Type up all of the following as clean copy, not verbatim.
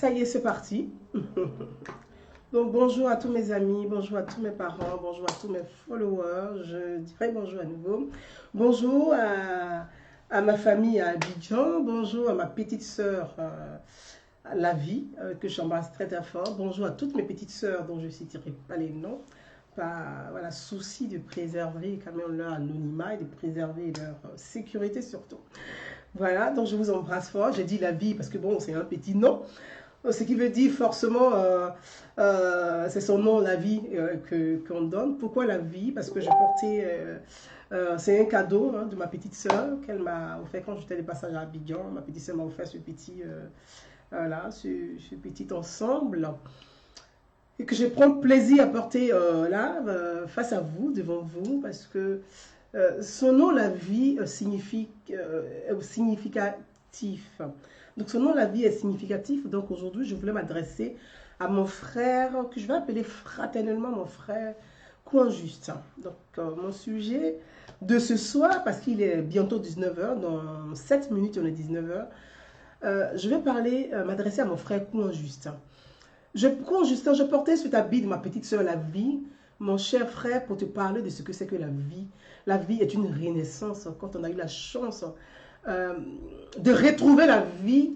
Ça y est, c'est parti. Donc, bonjour à tous mes amis, bonjour à tous mes parents, bonjour à tous mes followers. Je dirais bonjour à nouveau. Bonjour à ma famille à Abidjan. Bonjour à ma petite sœur La Vie, que j'embrasse très très fort. Bonjour à toutes mes petites sœurs dont je ne citerai pas les noms. Par voilà, souci de préserver quand même leur anonymat et de préserver leur sécurité surtout. Voilà, donc je vous embrasse fort. J'ai dit La Vie parce que bon, c'est un petit nom. Ce qui veut dire forcément, c'est son nom, La Vie, qu'on donne. Pourquoi La Vie? Parce que j'ai porté, c'est un cadeau de ma petite soeur qu'elle m'a offert quand j'étais de passage à Abidjan. Ma petite soeur m'a offert ce petit, voilà, ce petit ensemble. Et que je prends plaisir à porter là, face à vous, devant vous, parce que son nom, La Vie, signifie significatif. Donc son nom, La Vie, est significatif. Donc aujourd'hui, je voulais m'adresser à mon frère, que je vais appeler fraternellement mon frère Kouan Justin. Donc mon sujet de ce soir, parce qu'il est bientôt 19h, dans 7 minutes on est 19h, je vais m'adresser à mon frère Kouan Justin. Kouan Justin, je portais sur ta bille de ma petite soeur La Vie, mon cher frère, pour te parler de ce que c'est que la vie. La vie est une renaissance. Quand on a eu la chance de retrouver la vie,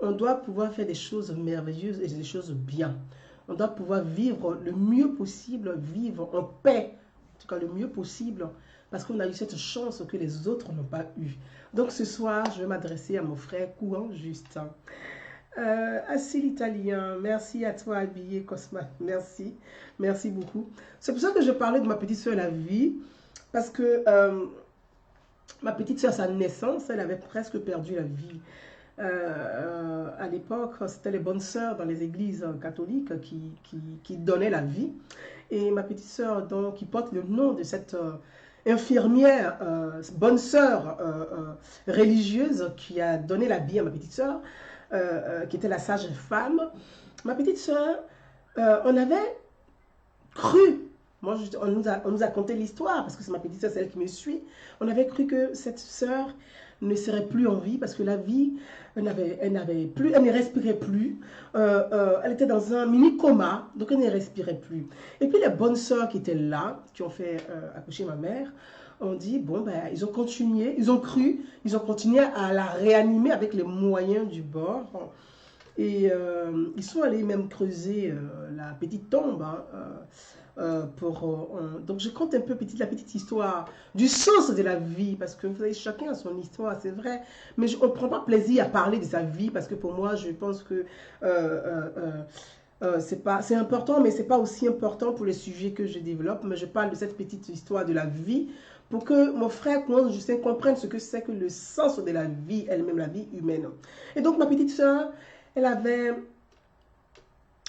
on doit pouvoir faire des choses merveilleuses et des choses bien. On doit pouvoir vivre le mieux possible, vivre en paix, en tout cas le mieux possible, parce qu'on a eu cette chance que les autres n'ont pas eu. Donc ce soir, je vais m'adresser à mon frère Kouan Justin. Assis l'Italien, merci à toi habillé Cosma, merci, merci beaucoup. C'est pour ça que je parlais de ma petite soeur La Vie, parce que ma petite soeur, à sa naissance, elle avait presque perdu la vie. À l'époque, c'était les bonnes sœurs dans les églises catholiques qui donnaient la vie. Et ma petite sœur, donc, qui porte le nom de cette infirmière, bonne sœur religieuse qui a donné la vie à ma petite sœur, qui était la sage femme. Ma petite sœur, on avait cru, moi, on nous a conté l'histoire, parce que c'est ma petite sœur, c'est elle qui me suit. On avait cru que cette sœur ne serait plus en vie, parce que la vie, elle ne respirait plus. Elle était dans un mini coma, donc elle ne respirait plus. Et puis les bonnes sœurs qui étaient là, qui ont fait accoucher ma mère, ont dit, bon, ben, ils ont continué, ils ont cru, ils ont continué à la réanimer avec les moyens du bord. Et ils sont allés même creuser la petite tombe, donc je compte un peu la petite histoire du sens de la vie, parce que vous savez, chacun a son histoire, c'est vrai, mais on ne prend pas plaisir à parler de sa vie, parce que pour moi, je pense que c'est important, mais c'est pas aussi important pour les sujets que je développe, mais je parle de cette petite histoire de la vie, pour que mon frère Justin comprenne ce que c'est que le sens de la vie, elle-même, la vie humaine. Et donc ma petite soeur,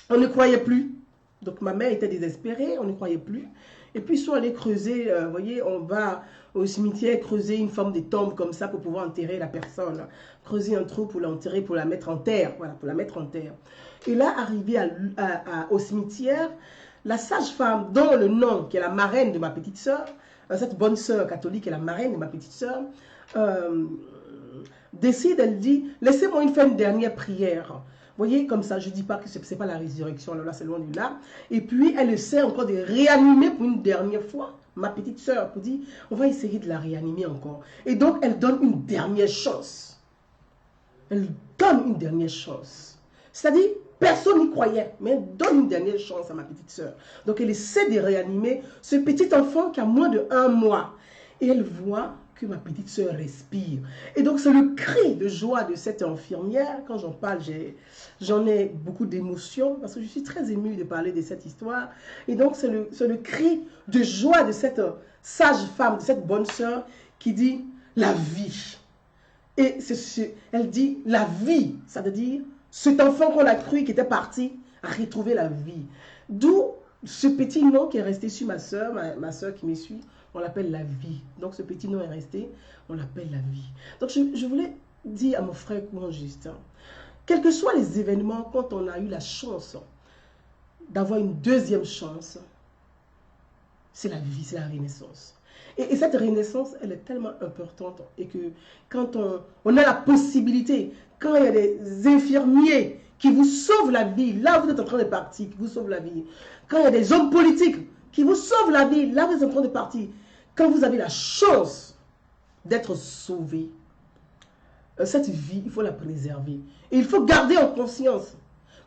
on ne croyait plus. Donc ma mère était désespérée, on ne croyait plus. Et puis ils sont allés creuser, vous voyez, on va au cimetière creuser une forme de tombe comme ça pour pouvoir enterrer la personne. Creuser un trou pour l'enterrer, pour la mettre en terre. Voilà, pour la mettre en terre. Et là, arrivé au cimetière, la sage-femme, dont le nom, qui est la marraine de ma petite sœur, cette bonne sœur catholique est la marraine de ma petite sœur, décide, elle dit, laissez-moi faire une dernière prière. Vous voyez, comme ça, je ne dis pas que ce n'est pas la résurrection, là, c'est loin de là. Et puis, elle essaie encore de réanimer pour une dernière fois ma petite sœur, pour dire, on va essayer de la réanimer encore. Et donc, elle donne une dernière chance. Elle donne une dernière chance. C'est-à-dire, personne n'y croyait, mais elle donne une dernière chance à ma petite sœur. Donc, elle essaie de réanimer ce petit enfant qui a moins de 1 mois. Et elle voit que ma petite sœur respire. Et donc, c'est le cri de joie de cette infirmière. Quand j'en parle, j'en ai beaucoup d'émotions, parce que je suis très émue de parler de cette histoire. Et donc, c'est le cri de joie de cette sage femme, de cette bonne sœur, qui dit la vie. Et elle dit la vie, ça veut dire cet enfant qu'on a cru qui était parti a retrouvé la vie. D'où ce petit nom qui est resté sur ma sœur qui me suit, on l'appelle la vie. Donc ce petit nom est resté, on l'appelle la vie. Donc je voulais dire à mon frère Kouan Justin, quels que soient les événements, quand on a eu la chance d'avoir une deuxième chance, c'est la vie, c'est la renaissance. Et cette renaissance, elle est tellement importante. Et que quand on a la possibilité, quand il y a des infirmiers qui vous sauvent la vie, là vous êtes en train de partir, qui vous sauvent la vie. Quand il y a des hommes politiques qui vous sauvent la vie, là vous êtes en train de partir. Quand vous avez la chance d'être sauvé, cette vie, il faut la préserver. Et il faut garder en conscience.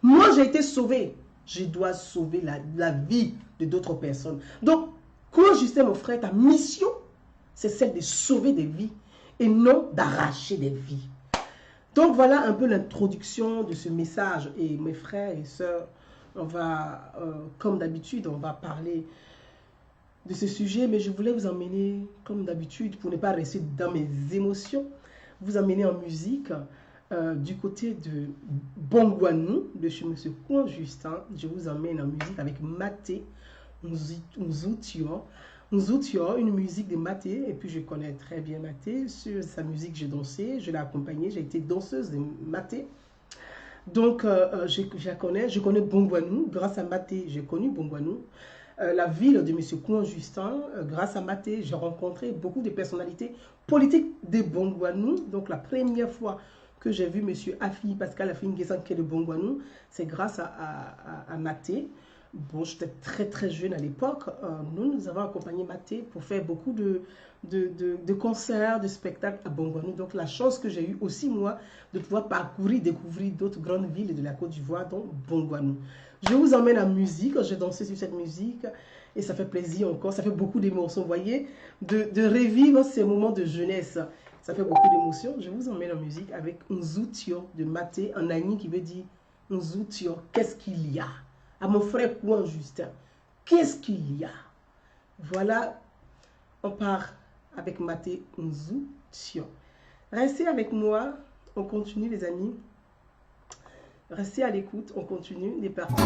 Moi, j'ai été sauvé. Je dois sauver la vie de d'autres personnes. Donc, quoi, Justin, mon frère, ta mission, c'est celle de sauver des vies et non d'arracher des vies. Donc, voilà un peu l'introduction de ce message. Et mes frères et sœurs, on va, comme d'habitude, on va parler de ce sujet. Mais je voulais vous emmener, comme d'habitude, pour ne pas rester dans mes émotions, vous emmener en musique. Du côté de Bongwanou, de chez M. Kouan Justin, je vous emmène en musique avec Maté Nzutio. Nzutio, une musique de Maté, et puis je connais très bien Maté. Sur sa musique, j'ai dansé, je l'ai accompagnée, j'ai été danseuse de Maté. Donc, je connais Bongwanou. Grâce à Maté, j'ai connu Bongwanou. La ville de M. Kouan Justin, grâce à Maté, j'ai rencontré beaucoup de personnalités politiques de Bongwanou. Donc, la première fois que j'ai vu M. Afi, Pascal Afi Nguessan, qui est de Bongwanou, c'est grâce à Maté. Bon, j'étais très jeune à l'époque. Nous avons accompagné Maté pour faire beaucoup de concerts, de spectacles à Bongwanou. Donc, la chance que j'ai eue aussi, moi, de pouvoir parcourir, découvrir d'autres grandes villes de la Côte d'Ivoire, dont Bongwanou. Je vous emmène en musique. J'ai dansé sur cette musique et ça fait plaisir encore. Ça fait beaucoup d'émotions, vous voyez, de revivre ces moments de jeunesse. Ça fait beaucoup d'émotions. Je vous emmène en musique avec Nzutio de Maté en Agni qui veut dire Nzutio, qu'est-ce qu'il y a? À mon frère Kouan Justin, qu'est-ce qu'il y a? Voilà, on part avec Maté Nzutio. Restez avec moi, on continue les amis. Restez à l'écoute, on continue les parties.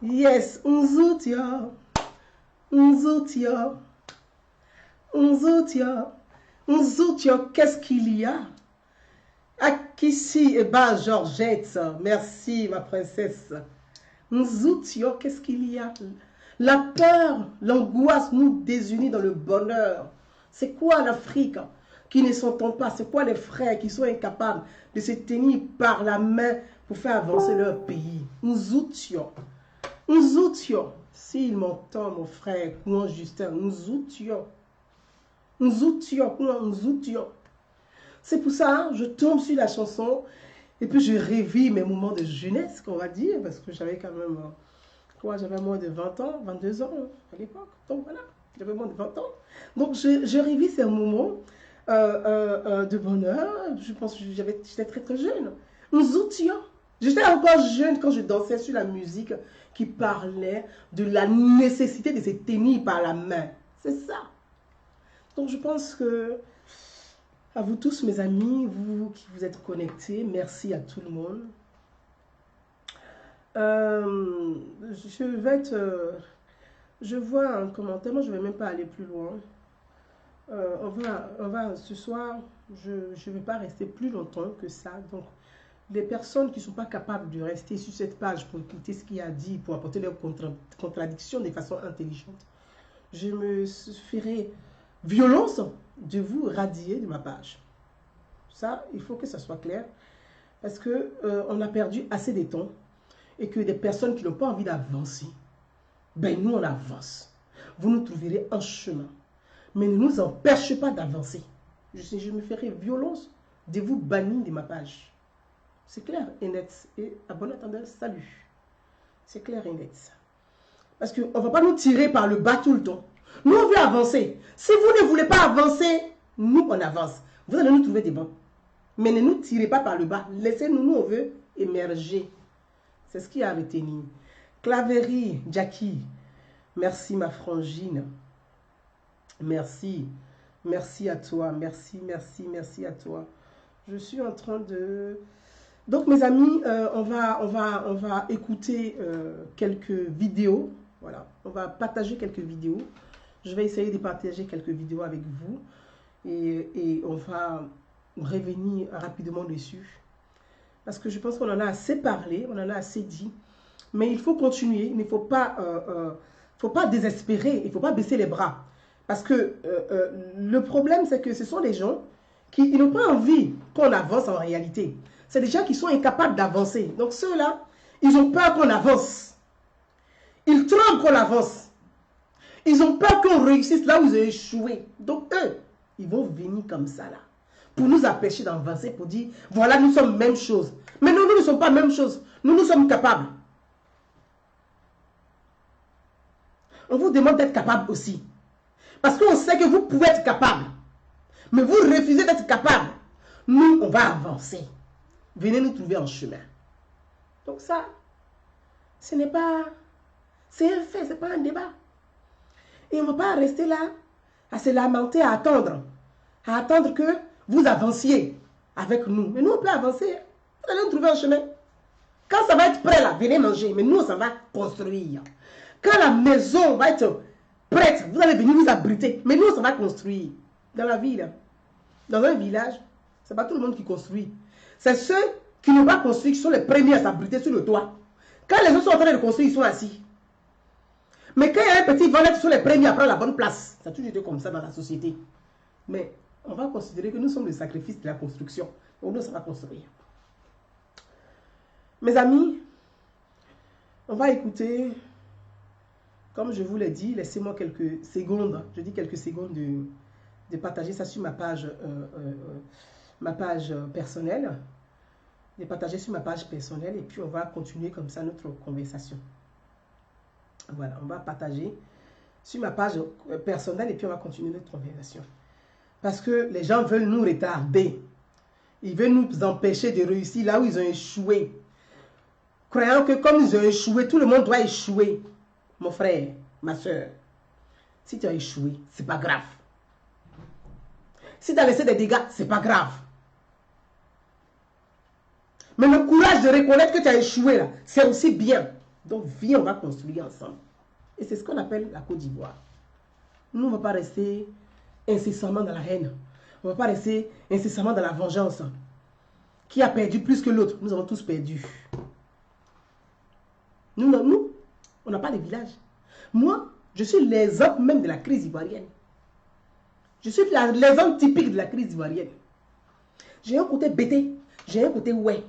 Yes, Nzutio, Nzutio, Nzutio, Nzutio, qu'est-ce qu'il y a? Akissi, eh ben, Georgette, merci ma princesse. Nzutio, qu'est-ce qu'il y a? La peur, l'angoisse nous désunit dans le bonheur. C'est quoi l'Afrique? qui ne s'entendent pas? C'est quoi les frères qui sont incapables de se tenir par la main pour faire avancer leur pays? Nous outions. Nous outions. S'il m'entend, mon frère, Kouan Justin, nous outions. Nous outions, nous outions. C'est pour ça, je tombe sur la chanson et puis je revis mes moments de jeunesse, qu'on va dire, parce que j'avais quand même, j'avais moins de 20 ans, 22 ans à l'époque. Donc voilà, j'avais moins de 20 ans. Donc je revis ces moments de bonheur. Je pense que j'étais très très jeune. Nous outions. J'étais encore jeune quand je dansais sur la musique qui parlait de la nécessité de se tenir par la main. C'est ça. Donc je pense que à vous tous mes amis, vous qui vous êtes connectés, merci à tout le monde. Je vois un commentaire, moi je ne vais même pas aller plus loin. Ce soir, je ne vais pas rester plus longtemps que ça. Donc, les personnes qui ne sont pas capables de rester sur cette page pour écouter ce qu'il a dit, pour apporter leurs contradictions de façon intelligente, je me ferai violence de vous radier de ma page. Ça, il faut que ça soit clair. Parce qu'on a perdu assez de temps et que des personnes qui n'ont pas envie d'avancer, ben nous on avance. Vous nous trouverez un chemin. Mais ne nous empêchez pas d'avancer. Je me ferai violence de vous bannir de ma page. C'est clair et net. Et à bon entendeur, salut. C'est clair et net. Parce qu'on ne va pas nous tirer par le bas tout le temps. Nous, on veut avancer. Si vous ne voulez pas avancer, nous, on avance. Vous allez nous trouver des bons. Mais ne nous tirez pas par le bas. Laissez-nous, nous, on veut émerger. C'est ce qui a retenu. Claverie, Jackie. Merci, ma frangine. Merci. Merci à toi. Merci, merci, merci à toi. Je suis en train de... Donc, mes amis, on va écouter quelques vidéos. Voilà. On va partager quelques vidéos. Je vais essayer de partager quelques vidéos avec vous. Et on va revenir rapidement dessus. Parce que je pense qu'on en a assez parlé, on en a assez dit. Mais il faut continuer. Il ne faut pas, désespérer. Il ne faut pas baisser les bras. Parce que le problème, c'est que ce sont des gens qui n'ont pas envie qu'on avance en réalité. C'est des gens qui sont incapables d'avancer. Donc ceux-là, ils ont peur qu'on avance. Ils tremblent qu'on avance. Ils ont peur qu'on réussisse là où ils ont échoué. Donc eux, ils vont venir comme ça là. Pour nous empêcher d'avancer, pour dire, voilà, nous sommes même chose. Mais nous ne sommes pas même chose. Nous sommes capables. On vous demande d'être capable aussi. Parce qu'on sait que vous pouvez être capable. Mais vous refusez d'être capable. Nous, on va avancer. Venez nous trouver en chemin. Donc ça, ce n'est pas... C'est un fait, ce n'est pas un débat. Et on ne va pas rester là à se lamenter, à attendre. À attendre que vous avanciez avec nous. Mais nous, on peut avancer. Vous allez nous trouver un chemin. Quand ça va être prêt là, venez manger. Mais nous, ça va construire. Quand la maison va être prête, vous allez venir vous abriter. Mais nous, ça va construire. Dans la ville, dans un village, ce n'est pas tout le monde qui construit. C'est ceux qui n'ont pas construit qui sont les premiers à s'abriter sur le toit. Quand les autres sont en train de construire, ils sont assis. Mais quand il y a un petit volet, ils sont les premiers à prendre la bonne place. Ça a toujours été comme ça dans la société. Mais on va considérer que nous sommes le sacrifice de la construction. Donc nous, ça va construire. Mes amis, on va écouter, comme je vous l'ai dit, laissez-moi quelques secondes, je dis quelques secondes de partager ça sur ma page personnelle, de partager sur ma page personnelle et puis on va continuer comme ça notre conversation. Voilà, on va partager sur ma page personnelle et puis on va continuer notre conversation. Parce que les gens veulent nous retarder. Ils veulent nous empêcher de réussir là où ils ont échoué. Croyant que comme ils ont échoué, tout le monde doit échouer. Mon frère, ma soeur, si tu as échoué, c'est pas grave. Si tu as laissé des dégâts, c'est pas grave. Mais le courage de reconnaître que tu as échoué là, c'est aussi bien. Donc viens, on va construire ensemble. Et c'est ce qu'on appelle la Côte d'Ivoire. Nous, on ne va pas rester incessamment dans la haine. On ne va pas rester incessamment dans la vengeance. Qui a perdu plus que l'autre? Nous avons tous perdu. Nous, on n'a pas de village. Moi, je suis l'exemple même de la crise ivoirienne. Je suis l'exemple typique de la crise ivoirienne. J'ai un côté bêté, j'ai un côté ouais.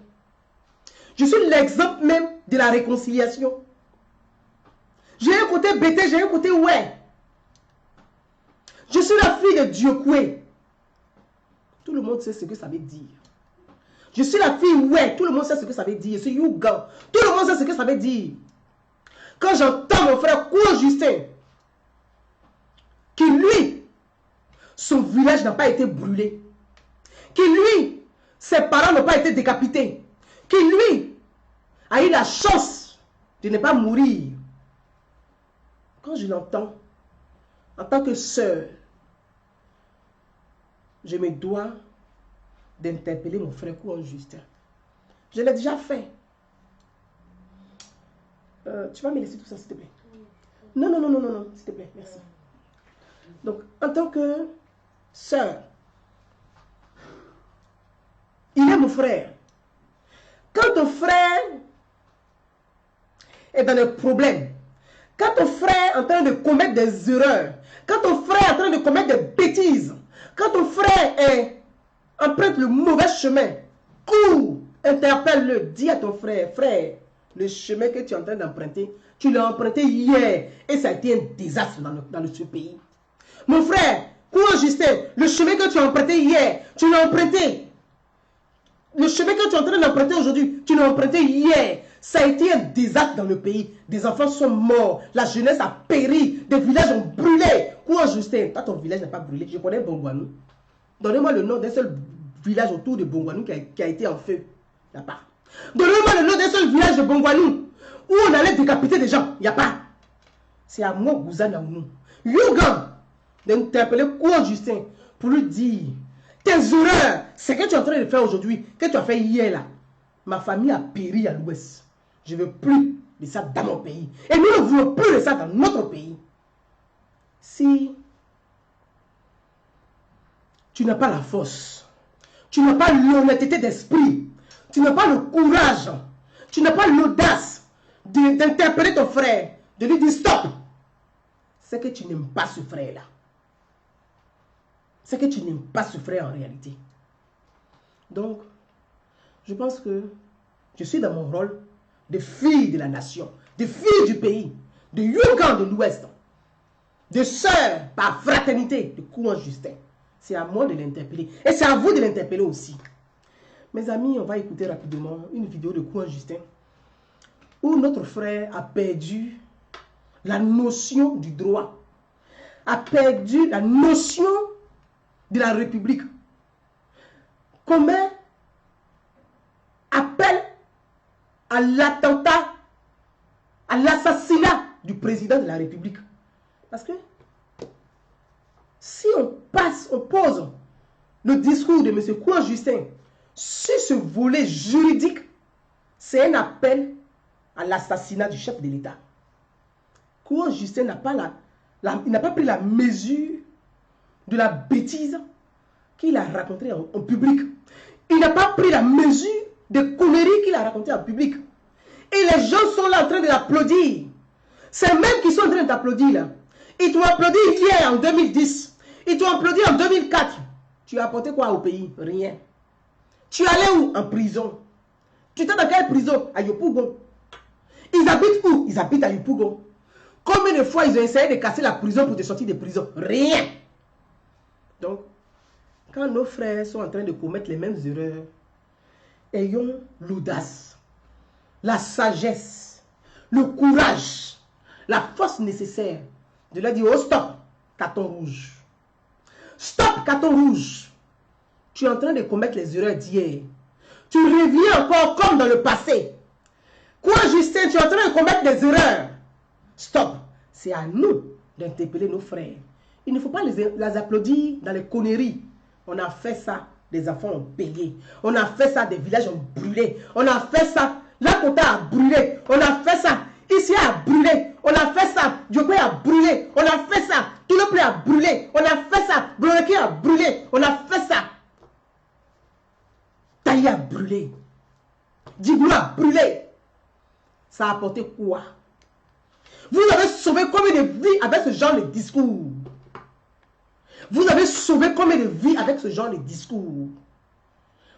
Je suis l'exemple même de la réconciliation. J'ai un côté bêté, j'ai un côté ouais. Je suis la fille de Diokoué. Tout le monde sait ce que ça veut dire. Je suis la fille ouais, tout le monde sait ce que ça veut dire. Je suis Yougan, tout le monde sait ce que ça veut dire. Quand j'entends mon frère Kouan Justin, qui lui, son village n'a pas été brûlé, qui lui, ses parents n'ont pas été décapités, qui lui, a eu la chance de ne pas mourir. Quand je l'entends, en tant que sœur, je me dois d'interpeller mon frère Kouan Justin. Je l'ai déjà fait. Tu vas me laisser tout ça, s'il te plaît? Non, non, non, non, non, non, s'il te plaît, merci. Donc, en tant que sœur, il est mon frère. Quand ton frère est dans des problèmes, quand ton frère est en train de commettre des erreurs, quand ton frère est en train de commettre des bêtises, quand ton frère emprunte le mauvais chemin, cours, interpelle-le, dis à ton frère, frère, le chemin que tu es en train d'emprunter, tu l'as emprunté hier et ça a été un désastre dans ce pays. Mon frère, Kouan Justin, le chemin que tu as emprunté hier, tu l'as emprunté. Le chemin que tu es en train d'emprunter aujourd'hui, tu l'as emprunté hier. Ça a été un désastre dans le pays. Des enfants sont morts, la jeunesse a péri, des villages ont brûlé. Kouan Justin, toi ton village n'a pas brûlé. Je connais Bongwanou. Donnez-moi le nom d'un seul village autour de Bongwanou qui a été en feu. Il n'y a pas. Donnez-moi le nom d'un seul village de Bongwanou où on allait décapiter des gens. Il n'y a pas. C'est à moi, Gouza Naounou, Yougan, d'interpeller Kouan Justin pour lui dire tes erreurs, c'est ce que tu es en train de faire aujourd'hui, que tu as fait hier là. Ma famille a péri à l'ouest. Je ne veux plus de ça dans mon pays. Et nous ne voulons plus de ça dans notre pays. Si tu n'as pas la force, tu n'as pas l'honnêteté d'esprit, tu n'as pas le courage, tu n'as pas l'audace d'interpeller ton frère, de lui dire stop, c'est que tu n'aimes pas ce frère-là. C'est que tu n'aimes pas ce frère en réalité. Donc, je pense que je suis dans mon rôle de fille de la nation, de fille du pays, de Yougan de l'Ouest, de sœur par fraternité de Kouan Justin. C'est à moi de l'interpeller. Et c'est à vous de l'interpeller aussi. Mes amis, on va écouter rapidement une vidéo de Kouan Justin où notre frère a perdu la notion du droit, a perdu la notion de la République. Comment appelle à l'attentat, à l'assassinat du président de la République. Parce que si on pose le discours de M. Kouan Justin sur ce volet juridique, c'est un appel à l'assassinat du chef de l'État. Kouan Justin n'a pas pris la mesure de la bêtise qu'il a racontée en public. Il n'a pas pris la mesure des conneries qu'il a racontées en public. Et les gens sont là en train de l'applaudir. C'est même qui sont en train de t'applaudir là. Ils t'ont applaudi hier en 2010. Ils t'ont applaudi en 2004. Tu as apporté quoi au pays? Rien. Tu allais où? En prison. Tu étais dans quelle prison? À Yopougon. Ils habitent où? Ils habitent à Yopougon. Combien de fois ils ont essayé de casser la prison pour te sortir de prison? Rien. Donc, quand nos frères sont en train de commettre les mêmes erreurs, ayons l'audace, la sagesse, le courage, la force nécessaire de leur dire oh stop, carton rouge. Stop, carton rouge. Tu es en train de commettre les erreurs d'hier. Tu reviens encore comme dans le passé. Quoi, Justin, tu es en train de commettre des erreurs. Stop. C'est à nous d'interpeller nos frères. Il ne faut pas les applaudir dans les conneries. On a fait ça, des enfants ont payé. On a fait ça, des villages ont brûlé. On a fait ça, la Kota a brûlé. On a fait ça, ici a brûlé. On a fait ça, Djokwe a brûlé. On a fait ça, tout le pays a brûlé. On a fait ça, Bloneki a brûlé. On a fait ça. Taï a brûlé. Djibou a brûlé. Ça a apporté quoi? Vous avez sauvé combien de vies avec ce genre de discours? Vous avez sauvé combien de vies avec ce genre de discours?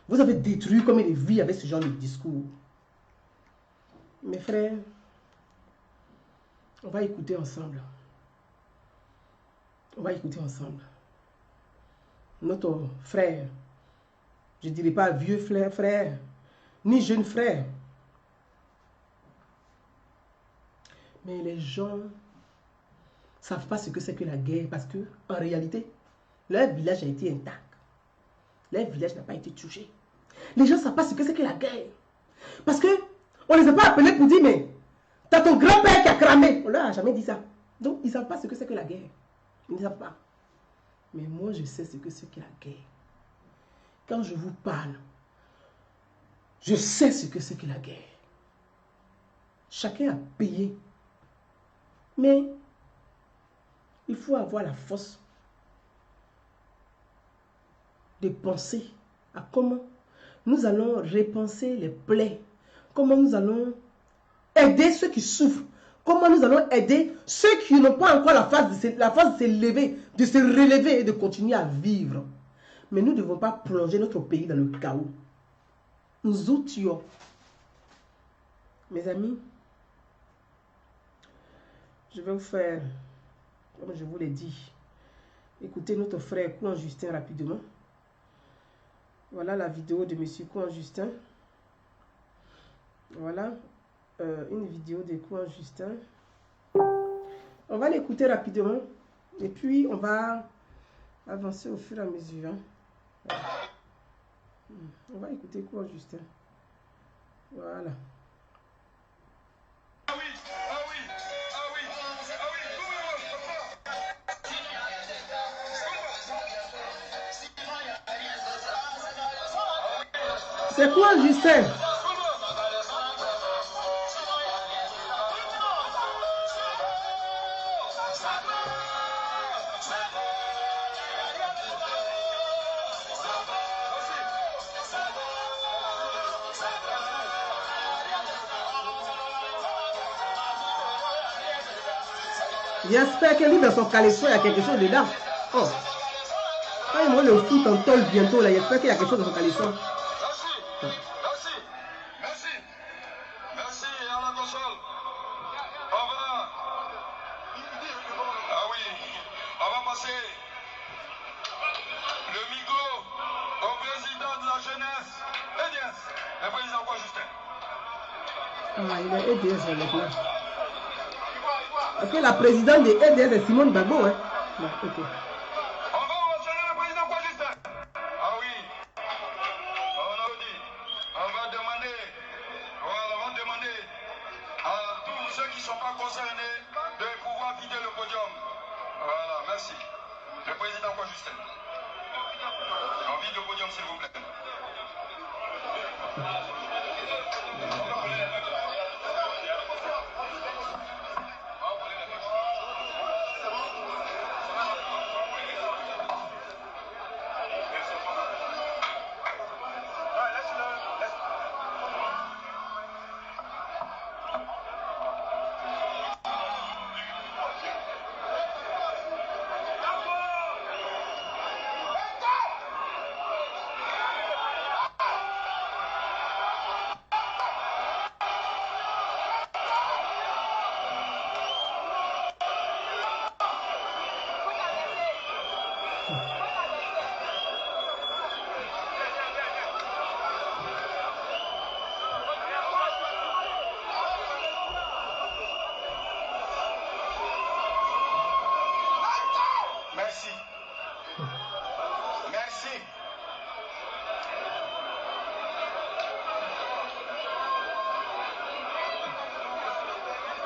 Vous avez détruit combien de vies avec ce genre de discours? Mes frères, on va écouter ensemble. On va écouter ensemble. Notre frère, je ne dirais pas vieux frère, ni jeune frère. Mais les gens ne savent pas ce que c'est que la guerre parce que, en réalité, leur village a été intact. Leur village n'a pas été touché. Les gens ne savent pas ce que c'est que la guerre. Parce que on ne les a pas appelés pour dire, mais t'as ton grand-père qui a cramé. On leur a jamais dit ça. Donc, ils ne savent pas ce que c'est que la guerre. Ils ne savent pas. Mais moi, je sais ce que c'est que la guerre. Quand je vous parle, je sais ce que c'est que la guerre. Chacun a payé. Mais il faut avoir la force de penser à comment nous allons repenser les plaies, comment nous allons aider ceux qui souffrent, comment nous allons aider ceux qui n'ont pas encore la force de se lever, de se relever et de continuer à vivre. Mais nous ne devons pas plonger notre pays dans le chaos. Nous oublions. Mes amis, je vais vous faire, comme je vous l'ai dit, écoutez notre frère Kouan Justin rapidement. Voilà la vidéo de monsieur Kouan Justin. Voilà une vidéo de Kouan Justin. On va l'écouter rapidement et puis on va avancer au fur et à mesure. Hein. On va écouter Kouan Justin. Voilà. C'est quoi, Justin? J'espère que lui, dans son caleçon, il y a quelque chose dedans. Oh. Quand il va le foot en tôle bientôt, là, j'espère qu'il y a quelque chose dans son caleçon. Ah, il est EDS maintenant. Parce que la présidente de EDS est Simone Gbagbo, hein. Non, ok. On va mentionner le président Kouan Justin. Ah oui. On va demander, voilà, on va demander à tous ceux qui ne sont pas concernés de pouvoir quitter le podium. Voilà, merci. Le président Kouan Justin. On vide le podium, s'il vous plaît. Merci. Merci.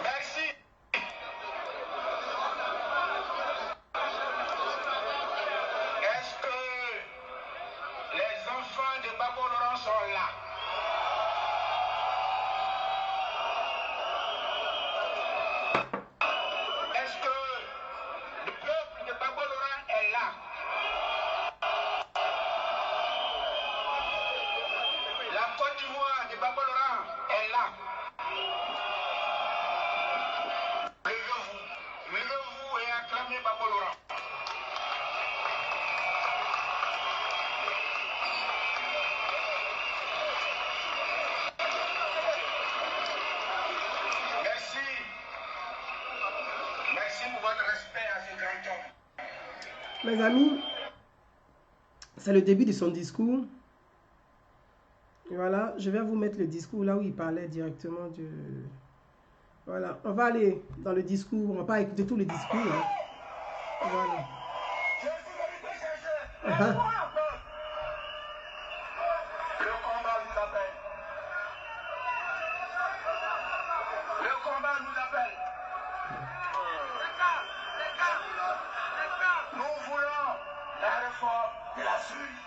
Merci. Est-ce que les enfants de Babo Laurent sont là? Est-ce que le peuple de Babo Laurent est là? La Côte d'Ivoire de Babo Laurent est là. Levez-vous et acclamez Babo Laurent. Mes amis, c'est le début de son discours. Voilà, je vais vous mettre le discours là où il parlait directement de... Voilà, on va aller dans le discours, on va pas écouter tout le discours. Hein. Voilà. Le combat nous appelle. Le combat nous appelle. Nous voulons la réforme de la Suisse.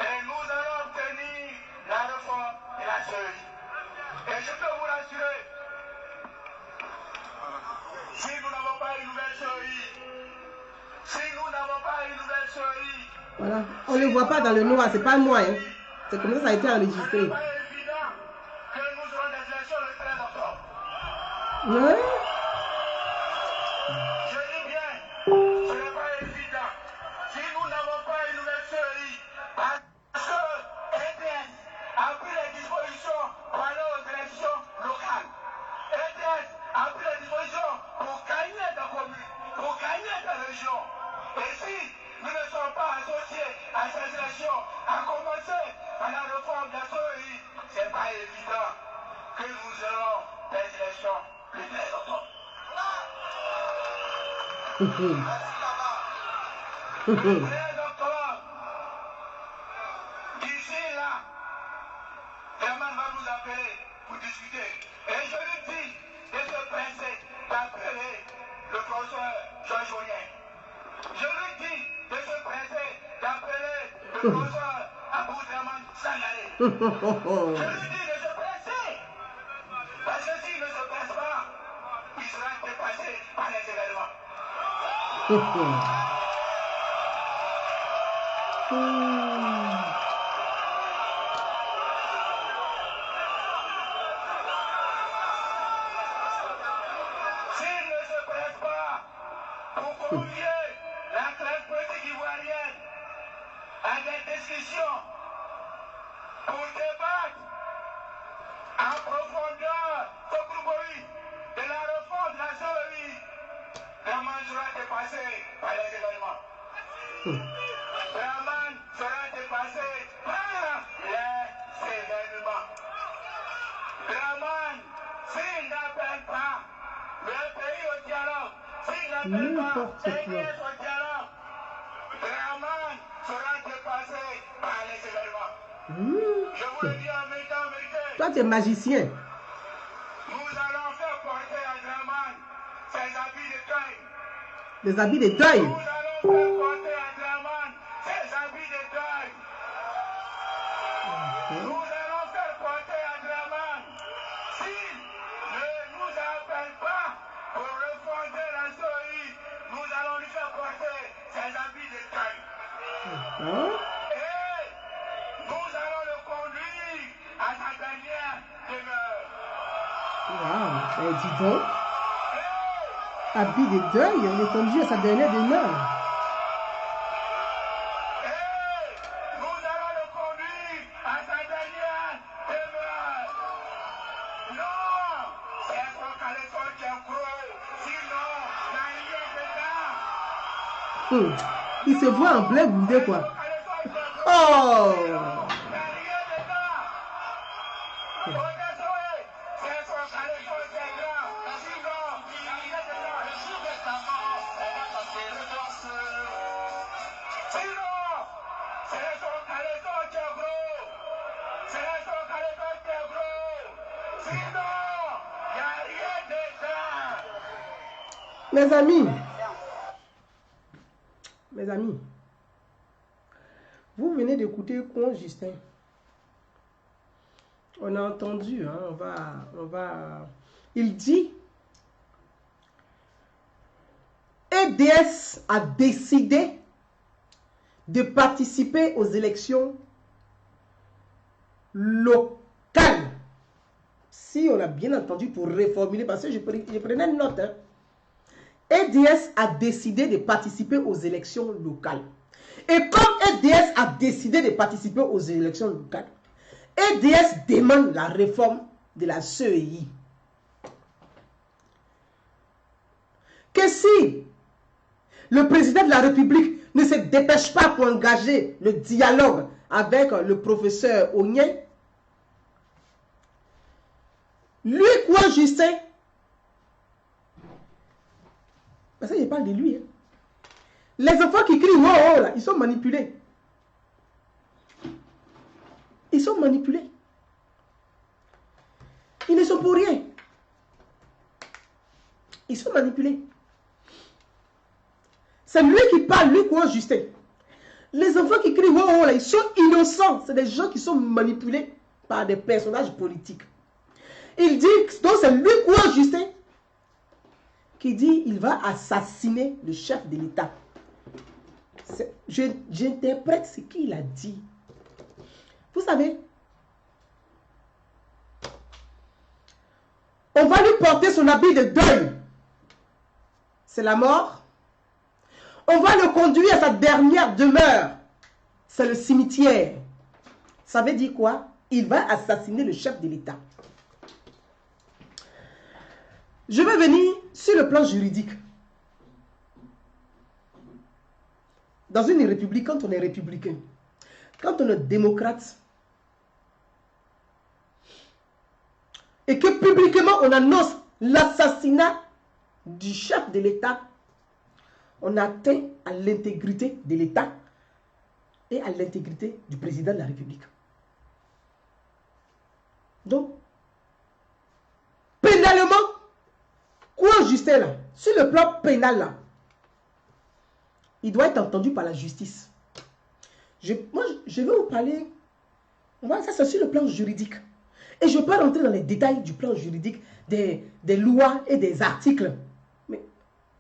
Et nous allons obtenir la réforme de la Suisse. Et je peux vous rassurer, si nous n'avons pas une nouvelle CEI, voilà, on ne le voit pas dans le noir, c'est pas moi. Hein. C'est comme ça a été enregistré. c'est pas évident que nous aurons des élections le 13 octobre. Ouais. Je dis bien, ce n'est pas évident. Si nous n'avons pas une nouvelle CEI, parce que ETS a pris les dispositions pour aller aux élections locales. ETS a pris les dispositions pour gagner des communes, pour gagner des régions. Et si nous ne sommes pas associés à ces élections, à commencer par la réforme de la CEI, ce n'est pas évident que nous aurons des élections le 13 octobre. Le 13 octobre, d'ici là, Herman va nous appeler pour discuter. Et je lui dis de se presser d'appeler le professeur Jean Jolien. Je lui dis de se presser d'appeler le professeur Abou Draman Sangaré. Je lui dis de se presser. Parce que s'il ne se presse pas, il sera dépassé par les événements. S'il ne se presse pas pour convier la classe politique ivoirienne à des discussions pour débattre en profondeur ce groupe de la réforme de la CEI, Draman sera dépassé par les événements. Draman sera dépassé par les événements. Draman, s'il n'appelle pas le pays au dialogue, s'il n'appelle pas les pièces au dialogue, Draman sera dépassé par les événements. Je vous le dis en médecin américain. Toi, tu es magicien. Nous allons faire porter à Draman ses habits de deuil. Les habits de deuil. Nous allons faire porter à Draman ses habits de deuil. Nous allons faire porter à Draman. S'il ne nous appelle pas pour refonder la CEI, nous allons lui faire porter ses habits de deuil. Hein? Et nous allons le conduire à sa dernière demeure. Waouh, eh, dis donc. Habit de deuil, il est conduit à sa dernière demeure. Nous allons le conduire à sa dernière demeure. Non, c'est son caleçon qui est gros. Sinon, la ligne est dedans. Il se voit en blé boudé, quoi. Son caleçon qui est gros. Oh! La ligne est dedans. C'est son caleçon qui est grand. Sinon, la ligne est dedans. Sinon, c'est son caleçon qui est gros. C'est son caleçon qui est gros. Sinon, il n'y a rien dedans. Mes amis, vous venez d'écouter Coin Justin. On a entendu, hein, on va. Il dit, EDS a décidé de participer aux élections locales. Si on a bien entendu, pour reformuler, parce que je prenais une note, hein. EDS a décidé de participer aux élections locales. Et comme EDS a décidé de participer aux élections locales, EDS demande la réforme de la CEI. Que si le président de la République ne se dépêche pas pour engager le dialogue avec le professeur Onyen, lui, quoi, Justin, parce que je parle de lui, hein. Les enfants qui crient oh, oh, là, ils sont manipulés. Ils sont manipulés. Ils ne sont pour rien. Ils sont manipulés. C'est lui qui parle, lui, quoi, Justin. Les enfants qui crient oh, oh, là, ils sont innocents. C'est des gens qui sont manipulés par des personnages politiques. Il dit, donc c'est lui, quoi, Justin, qui dit il va assassiner le chef de l'État. J'interprète ce qu'il a dit. Vous savez, on va lui porter son habit de deuil. C'est la mort. On va le conduire à sa dernière demeure. C'est le cimetière. Ça veut dire quoi? Il va assassiner le chef de l'État. Je vais venir sur le plan juridique. Dans une république, quand on est républicain, quand on est démocrate, et que publiquement on annonce l'assassinat du chef de l'État, on atteint à l'intégrité de l'État et à l'intégrité du président de la République. Donc, pénalement, quoi Justin là, sur le plan pénal là, il doit être entendu par la justice. Moi, je vais vous parler, ça c'est sur le plan juridique. Et je ne vais pas rentrer dans les détails du plan juridique, des lois et des articles. Mais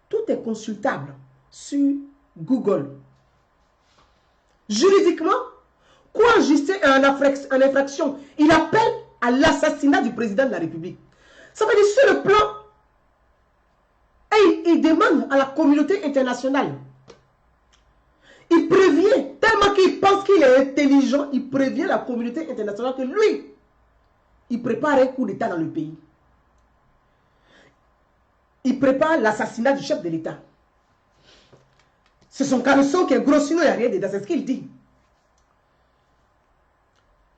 tout est consultable sur Google. Juridiquement, quoi Justin est en infraction, il appelle à l'assassinat du président de la République. Ça veut dire sur le plan, et il demande à la communauté internationale. Il prévient, tellement qu'il pense qu'il est intelligent, il prévient la communauté internationale que lui, il prépare un coup d'État dans le pays. Il prépare l'assassinat du chef de l'État. C'est son caleçon qui est gros, sinon il n'y a rien dedans, c'est ce qu'il dit.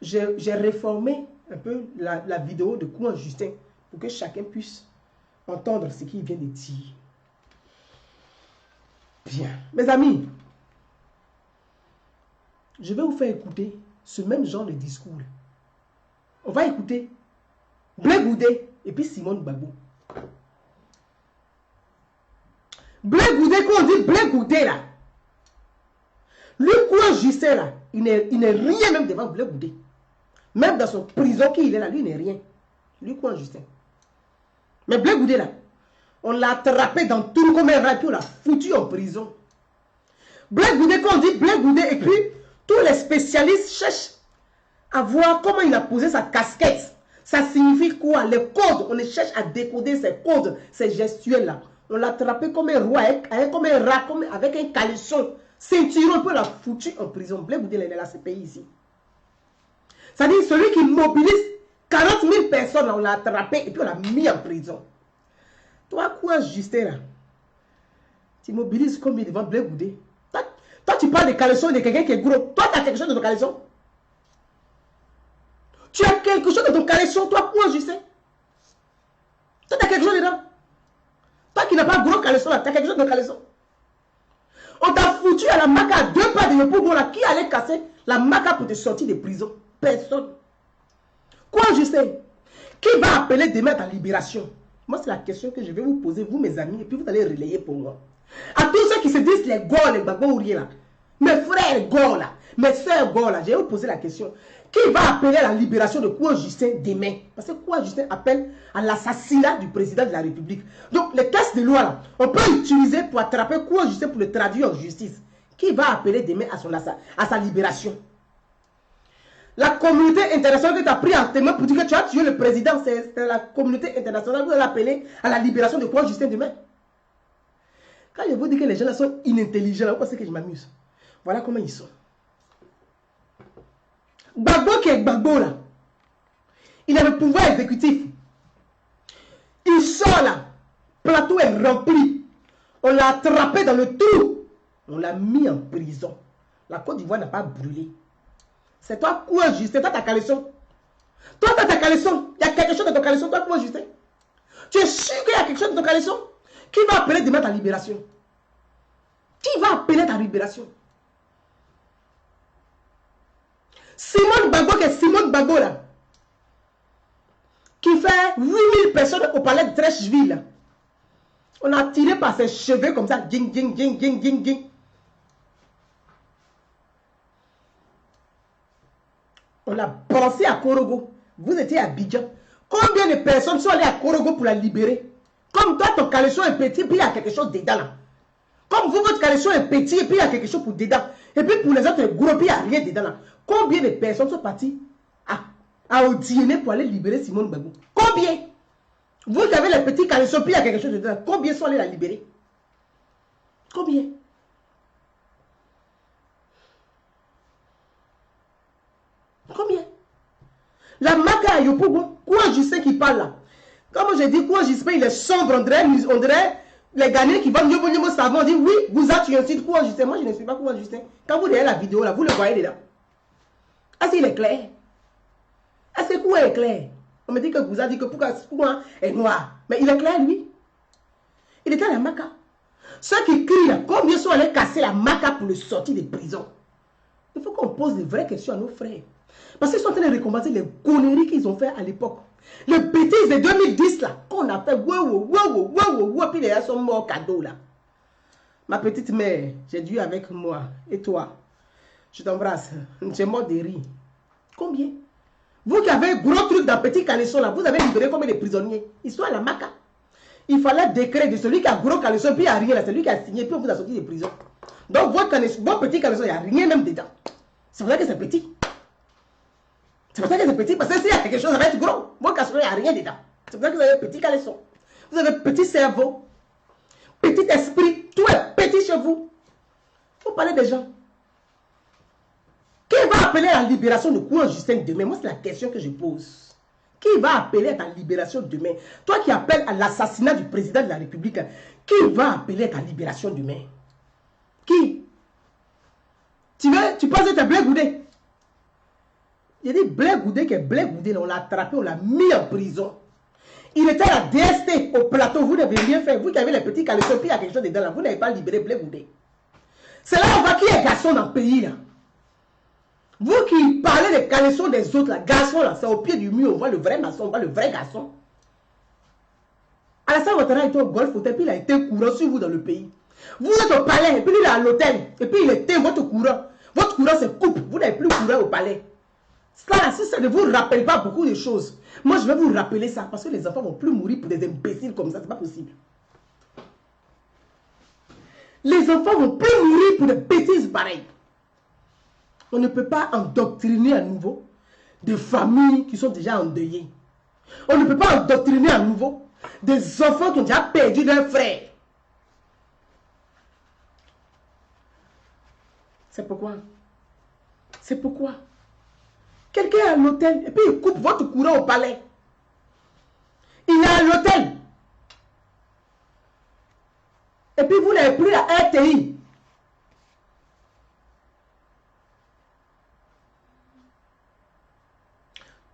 J'ai réformé un peu la vidéo de Kouan Justin pour que chacun puisse entendre ce qu'il vient de dire. Bien. Mes amis, je vais vous faire écouter ce même genre de discours. On va écouter Blé Goudé et puis Simone Gbagbo. Blé Goudé, quand on dit Blé Goudé là, lui quoi Justin là, il n'est rien même devant Blé Goudé. Même dans son prison qu'il est là, lui il n'est rien. Lui quoi Justin. Mais Blé Goudé là, on l'a attrapé dans tout comme un rat, puis on l'a foutu en prison. Blé Goudé, quand on dit Blé Goudé, et puis tous les spécialistes cherchent à voir comment il a posé sa casquette. Ça signifie quoi? Les codes, on cherche à décoder ces codes, ces gestuels-là. On l'a attrapé comme un roi, comme un rat, avec un caleçon, ceinturon, puis on l'a foutu en prison. Blé Goudé, il est là, ce pays ici. C'est-à-dire celui qui mobilise 40 000 personnes, on l'a attrapé et puis on l'a mis en prison. Toi, quoi, Justin, là? Tu mobilises combien devant Blé Goudé? Toi, tu parles de caleçon de quelqu'un qui est gros. Toi, tu as quelque chose de ton caleçon? Tu as quelque chose de ton caleçon, toi, quoi, Justin? Toi, tu as quelque chose dedans? Toi qui n'as pas gros caleçon, là, tu as quelque chose de ton caleçon? On t'a foutu à la maca à 2 pas de repos, là. Qui allait casser la maca pour te sortir de prison? Personne. Quoi, Justin? Qui va appeler demain ta libération? Moi, c'est la question que je vais vous poser, vous, mes amis, et puis vous allez relayer pour moi. À tous ceux qui se disent les gars, les Gbagbo-Ourié là, mes frères gars là, mes soeurs gars là, je vais vous poser la question. Qui va appeler à la libération de Kouan Justin demain? Parce que Kouan Justin appelle à l'assassinat du président de la République. Donc, les textes de loi là, on peut utiliser pour attraper Kouan Justin pour le traduire en justice. Qui va appeler demain à sa libération? La communauté internationale qui t'a pris en témoin pour dire que tu as tué le président, c'est la communauté internationale qui va l'appeler à la libération de Kouan Justin demain. Quand je vous dis que les gens là sont inintelligents, vous pensez que je m'amuse. Voilà comment ils sont. Gbagbo qui est Gbagbo là, il a le pouvoir exécutif. Il sort là, plateau est rempli. On l'a attrapé dans le trou. On l'a mis en prison. La Côte d'Ivoire n'a pas brûlé. C'est toi, quoi, Justin? Toi, ta caleçon. Toi, ta caleçon. Il y a quelque chose dans ton caleçon. Toi, quoi, Justin? Tu es sûr qu'il y a quelque chose dans ton caleçon? Qui va appeler demain ta libération? Qui va appeler ta libération? Simone Bagbo, qui est Simone Bagbo, là. Qui fait 8000 personnes au palais de Trècheville. On a tiré par ses cheveux comme ça. Ding, ding, ding, ding, ding, ding. On l'a pensé à Korogo. Vous étiez à Abidjan. Combien de personnes sont allées à Korogo pour la libérer? Comme toi, ton caleçon est petit, puis il y a quelque chose dedans là. Comme vous, votre caleçon est petit, et puis il y a quelque chose pour dedans. Et puis pour les autres, gros, puis il n'y a rien dedans là. Combien de personnes sont parties à Odiéné pour aller libérer Simone Bagbo? Combien? Vous avez les petits caleçons, puis il y a quelque chose dedans. Combien sont allés la libérer? Combien? Combien? La Maca Yopogo, quoi je sais qui parle là? Comme je dis, quoi Justin, il est sombre, on dirait les Ghanéens qui vendent Yobo savon, on dit oui, vous êtes un site quoi Justin. Moi je ne suis pas quoi Justin. Quand vous regardez la vidéo là, vous le voyez dedans. Est-ce qu'il est clair? Est-ce que quoi est clair? On me dit que vous avez dit que pourquoi est noir. Mais il est clair lui. Il était à la Maca. Ceux qui crient là, combien sont allés casser la Maca pour le sortir de prison? Il faut qu'on pose des vraies questions à nos frères. Parce qu'ils sont en train de récompenser les conneries qu'ils ont fait à l'époque. Les bêtises de 2010 là, qu'on a fait, puis les gens sont morts cadeau là. Ma petite mère, j'ai dû avec moi. Et toi, je t'embrasse. J'ai mort de rire. Combien? Vous qui avez un gros truc dans petit caleçon là, vous avez libéré combien de prisonniers? Ils sont à la Maca. Il fallait décret de celui qui a gros caleçon, puis il n'y a rien là, c'est lui qui a signé, puis on vous a sorti de prison. Donc votre petit caleçon, il n'y a rien même dedans. C'est vrai que c'est petit. C'est pour ça que c'est petit, parce que s'il y a quelque chose, ça va être gros. Votre caleçon, il n'y a rien dedans. C'est pour ça que vous avez un petit caleçon. Vous avez un petit cerveau, petit esprit, tout est petit chez vous. Vous parlez des gens. Qui va appeler à la libération de Kouan Justin demain? Moi, c'est la question que je pose. Qui va appeler à ta libération demain? Toi qui appelles à l'assassinat du président de la République, qui va appeler à ta libération demain? Qui? Tu penses que c'est Blé Goudé? Il dit Blé Goudé, qui est Blé Goudé, on l'a attrapé, on l'a mis en prison. Il était à la DST au plateau, vous n'avez rien fait. Vous qui avez les petits caleçons, puis il y a quelque chose dedans là, vous n'avez pas libéré Blé Goudé. C'est là on voit qui est garçon dans le pays là. Vous qui parlez des caleçons des autres là, garçon là, c'est au pied du mur, on voit le vrai maçon, on voit le vrai garçon. Alassane Ouattara était au golf hôtel, puis il a été courant sur vous dans le pays. Vous êtes au palais, et puis il est à l'hôtel, et puis il était votre courant. Votre courant se coupe, vous n'avez plus courant au palais. Ça, si ça ne vous rappelle pas beaucoup de choses, moi je vais vous rappeler ça, parce que les enfants ne vont plus mourir pour des imbéciles comme ça, c'est pas possible. Les enfants ne vont plus mourir pour des bêtises pareilles. On ne peut pas endoctriner à nouveau des familles qui sont déjà endeuillées. On ne peut pas endoctriner à nouveau des enfants qui ont déjà perdu leur frère. C'est pourquoi? C'est pourquoi? Quelqu'un est à l'hôtel et puis il coupe votre courant au palais. Il est à l'hôtel. Et puis vous n'avez plus la RTI.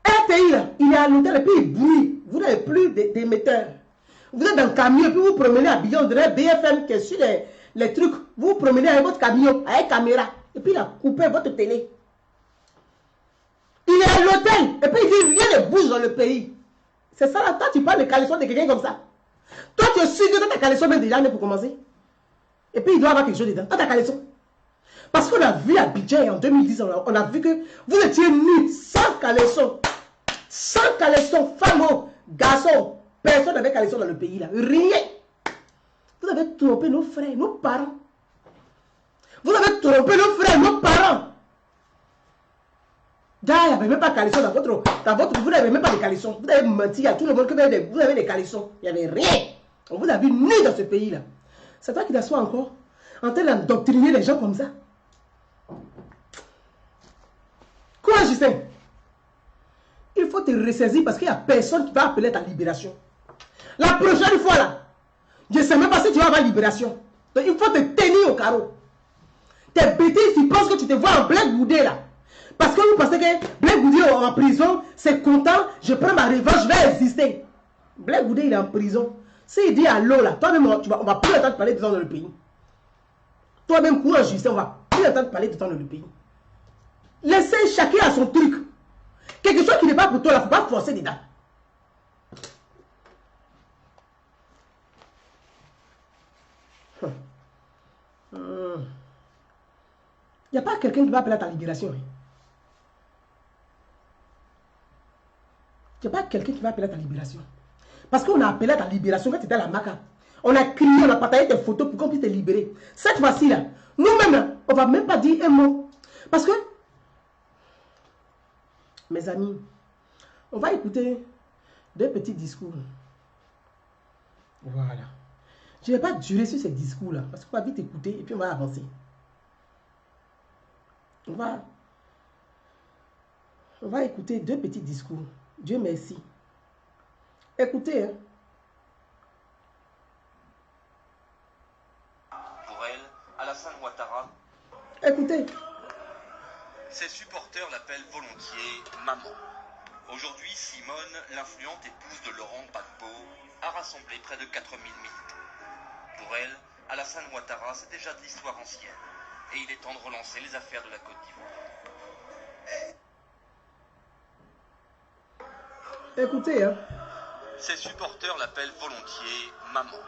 RTI là, il est à l'hôtel et puis il bruit. Vous n'avez plus d'émetteurs. Vous êtes dans le camion et puis vous promenez à Billon, on dirait BFM qui est sur les trucs. Vous promenez avec votre camion, avec caméra. Et puis il a coupé votre télé. Il est à l'hôtel. Et puis il dit rien ne bouge dans le pays. C'est ça là. Toi tu parles de caleçon de quelqu'un comme ça. Toi tu es sûr que ta caleçon même déjà pour commencer. Et puis il doit avoir quelque chose dedans. Toi ta caleçon. Parce qu'on a vu à Abidjan en 2010, on a vu que vous étiez nus, sans caleçon. Sans caleçon, femmes, garçons. Personne n'avait caleçon dans le pays là. Rien. Vous avez trompé nos frères, nos parents. Vous avez trompé nos frères, nos parents. Il n'y avait même pas de caleçon dans votre... Vous n'avez même pas de caleçon. Vous avez menti à tout le monde que vous avez des caleçons. Il n'y avait rien. On vous a vu nus dans ce pays là. C'est toi qui t'assois encore en train d'endoctriner les gens comme ça. Quoi, Justin? Il faut te ressaisir parce qu'il n'y a personne qui va appeler ta libération. La prochaine fois là, je ne sais même pas si tu vas avoir libération. Donc il faut te tenir au carreau. Tes bêtises, tu penses que tu te vois en Black Goudé là. Parce que vous pensez que Black Goudé en prison, c'est content, je prends ma revanche, je vais exister. Black Goudé, il est en prison. S'il dit allô là, toi-même, on va plus le temps de parler de temps dans le pays. Toi-même, courant Justin, on va plus le temps de parler de temps dans le pays. Laissez chacun à son truc. Quelque chose qui n'est pas pour toi, il ne faut pas forcer dedans. Il n'y a pas quelqu'un qui va appeler à ta libération. Il n'y a pas quelqu'un qui va appeler à ta libération. Parce qu'on a appelé à ta libération quand tu étais à la Maca. On a crié, on a partagé tes photos pour qu'on puisse te libérer. Cette fois-ci, là, nous-mêmes, on ne va même pas dire un mot. Parce que, mes amis, on va écouter deux petits discours. Voilà. Je ne vais pas durer sur ces discours-là. Parce qu'on va vite écouter et puis on va avancer. On va écouter deux petits discours. Dieu merci. Écoutez. Hein. Pour elle, Alassane Ouattara. Écoutez. Ses supporters l'appellent volontiers maman. Aujourd'hui, Simone, l'influente épouse de Laurent Gbagbo, a rassemblé près de 4000 militants. Pour elle, Alassane Ouattara, c'est déjà de l'histoire ancienne. Et il est temps de relancer les affaires de la Côte d'Ivoire. Écoutez, hein. Ses supporters l'appellent volontiers maman.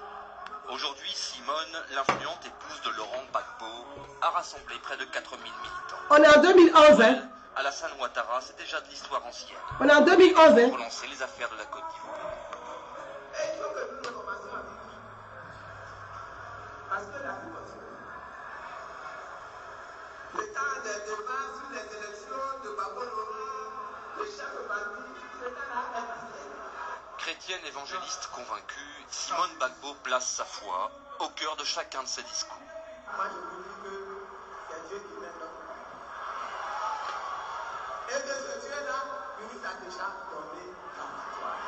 Aujourd'hui, Simone, l'influente épouse de Laurent Gbagbo, a rassemblé près de 4000 militants. On est en 2011, hein. Alassane Ouattara, c'est déjà de l'histoire ancienne. On est en 2011, hein. Relancer les affaires de la Côte d'Ivoire. Parce que la le temps des débats sur les élections de Gbagbo, le chef de parti, c'est un Chrétienne évangéliste convaincue, Simone Gbagbo place sa foi au cœur de chacun de ses discours. Moi, je vous dis que c'est Dieu qui m'aide. Et de ce Dieu-là, il nous a déjà donné la victoire.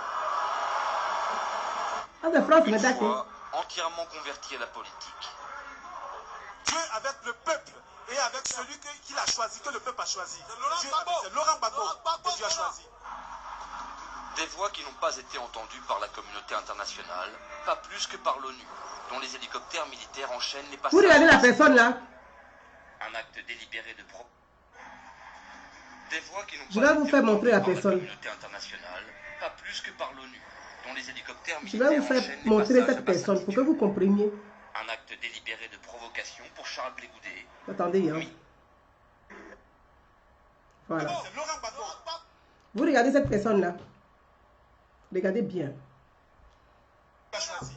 Ah, de France, mais Une d'accord. foi entièrement convertie à la politique. Dieu avec le peuple et avec celui qu'il a choisi, que le peuple a choisi. C'est Laurent Gbagbo que Dieu a choisi. Des voix qui n'ont pas été entendues par la communauté internationale, pas plus que par l'ONU, dont les hélicoptères militaires enchaînent les Vous passages. regardez la personne là. Un acte délibéré de pro. Des voix qui n'ont Je pas vais vous été faire montrer la entendues par personne. communauté internationale, pas plus que par l'ONU, dont les hélicoptères Je militaires vais vous faire enchaînent les montrer passages à cette basse personne pour que altitude. vous compreniez. Un acte délibéré de provocation pour Charles Blé Goudé. Attendez, hein. Oui. Voilà. C'est Laurent Gbagbo. Vous regardez cette personne là. Regardez bien. Qui a choisi.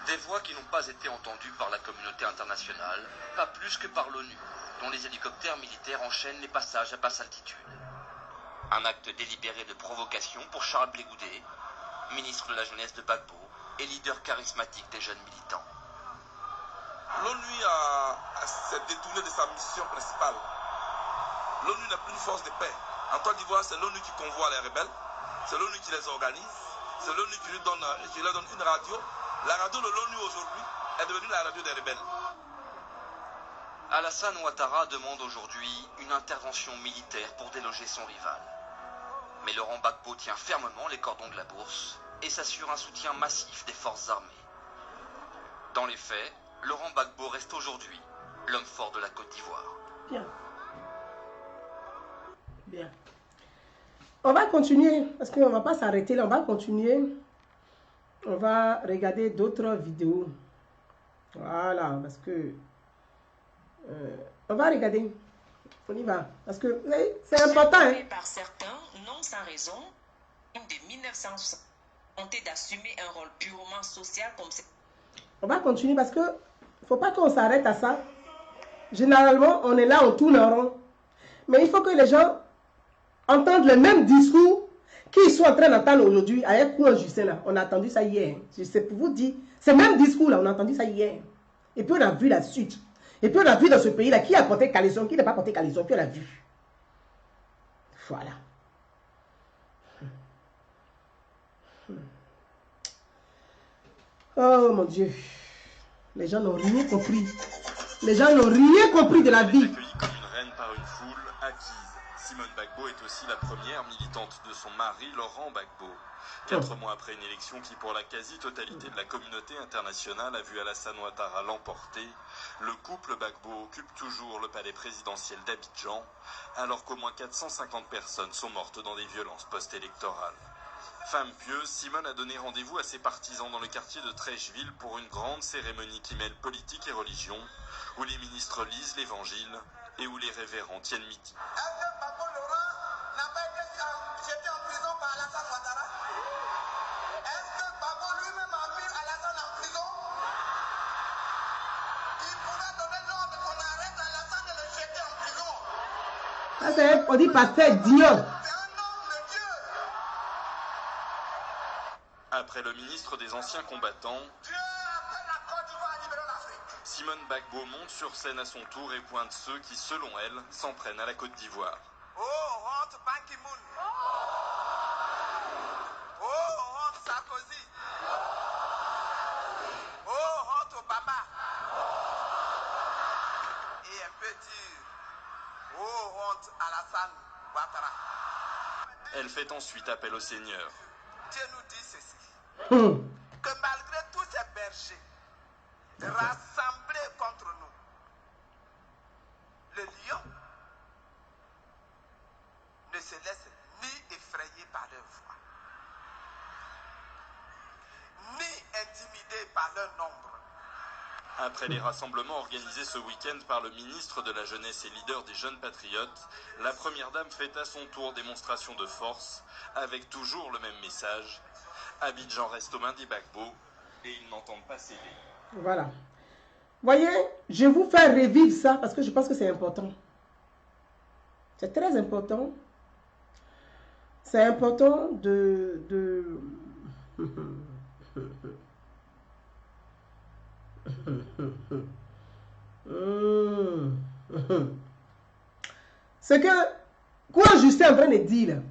Des voix qui n'ont pas été entendues par la communauté internationale, pas plus que par l'ONU, dont les hélicoptères militaires enchaînent les passages à basse altitude. Un acte délibéré de provocation pour Charles Blé Goudé, ministre de la jeunesse de Gbagbo et leader charismatique des jeunes militants. L'ONU s'est détournée de sa mission principale. L'ONU n'est plus une force de paix. En Côte d'Ivoire, c'est l'ONU qui convoie les rebelles, c'est l'ONU qui les organise, c'est l'ONU qui leur donne une radio. La radio de l'ONU aujourd'hui est devenue la radio des rebelles. Alassane Ouattara demande aujourd'hui une intervention militaire pour déloger son rival. Mais Laurent Gbagbo tient fermement les cordons de la bourse et s'assure un soutien massif des forces armées. Dans les faits, Laurent Gbagbo reste aujourd'hui l'homme fort de la Côte d'Ivoire. Bien. Bien. On va continuer parce qu'on ne va pas s'arrêter là. On va continuer. On va regarder d'autres vidéos. Voilà, parce que on va regarder. On y va. Parce que c'est important. Hein. Par certains, non sans raison, de 1960, tenter d'assumer un rôle purement social comme c'est. On va continuer parce que faut pas qu'on s'arrête à ça. Généralement, on est là, on tourne en rond. Mais il faut que les gens entendent le même discours qu'ils sont en train d'entendre aujourd'hui avec Kouan Justin là. On a entendu ça hier. Je sais pour vous dire, ce même discours là, on a entendu ça hier. Et puis on a vu la suite. Et puis on a vu dans ce pays là qui a porté caleçon, qui n'a pas porté caleçon, puis on a vu. Voilà. Oh mon Dieu. Les gens n'ont rien compris. Les gens n'ont rien compris de la Elle est vie. accueillie comme une reine par une foule acquise. Simone Gbagbo est aussi la première militante de son mari, Laurent Gbagbo. 4 mois après une élection qui, pour la quasi-totalité de la communauté internationale, a vu Alassane Ouattara l'emporter, le couple Gbagbo occupe toujours le palais présidentiel d'Abidjan, alors qu'au moins 450 personnes sont mortes dans des violences post-électorales. Femme pieuse, Simone a donné rendez-vous à ses partisans dans le quartier de Trècheville pour une grande cérémonie qui mêle politique et religion, où les ministres lisent l'évangile et où les révérends tiennent midi. Est-ce que Gbagbo Laurent n'a pas été jeté en prison par Alassane Ouattara? Est-ce que Gbagbo lui-même a mis Alassane en prison? Il pourrait donner l'ordre qu'on arrête Alassane et le jeter en prison. Ça, c'est, on dit pasteur Dion. C'est un homme de Dieu. Après le ministre des Anciens Combattants, Dieu appelle la Côte d'Ivoire à libérer l'Afrique. Simone Gbagbo monte sur scène à son tour et pointe ceux qui, selon elle, s'en prennent à la Côte d'Ivoire. Oh, honte Ban Ki-moon. Oh, honte Sarkozy. Oh, honte Obama. Et un peu dire, oh, honte Alassane Ouattara. Elle fait ensuite appel au Seigneur. Dieu nous dit ceci, Hum. que malgré tous ces bergers rassemblés contre nous, le lion ne se laisse ni effrayer par leur voix, ni intimider par leur nombre. Après les rassemblements organisés ce week-end par le ministre de la Jeunesse et leader des Jeunes Patriotes, la Première Dame fait à son tour démonstration de force, avec toujours le même message. Abidjan reste aux mains des Gbagbo et ils n'entendent pas céder. Voilà. Voyez, je vais vous faire revivre ça parce que je pense que c'est important. C'est très important. C'est important de... Ce que quoi Justin est en train de dire là,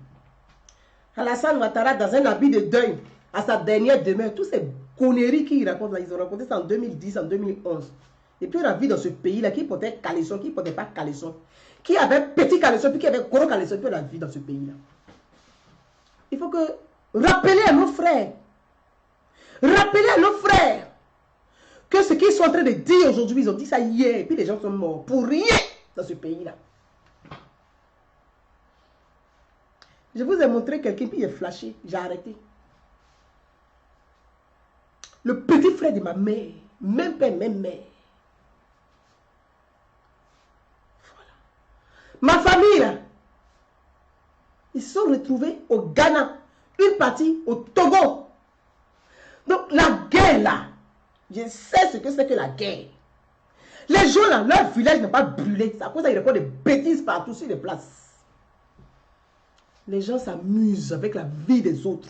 Alassane Ouattara dans un habit de deuil à sa dernière demeure, tous ces conneries qu'il raconte là, ils ont raconté ça en 2010, en 2011. Et puis on a vu dans ce pays là qui portait caleçon, qui portait pas caleçon, qui avait petit caleçon, puis qui avait gros caleçon, puis on a vu dans ce pays là. Il faut que rappeler à nos frères, que ce qu'ils sont en train de dire aujourd'hui, ils ont dit ça hier, et puis les gens sont morts pour rien dans ce pays là. Je vous ai montré quelqu'un, puis il est flashé. J'ai arrêté. Le petit frère de ma mère. Même père, même mère. Voilà. Ma famille, là, ils se sont retrouvés au Ghana. Une partie au Togo. Donc, la guerre, là, je sais ce que c'est que la guerre. Les gens, là, leur village n'est pas brûlé. C'est à cause qu'ils racontent des bêtises partout sur les places. Les gens s'amusent avec la vie des autres.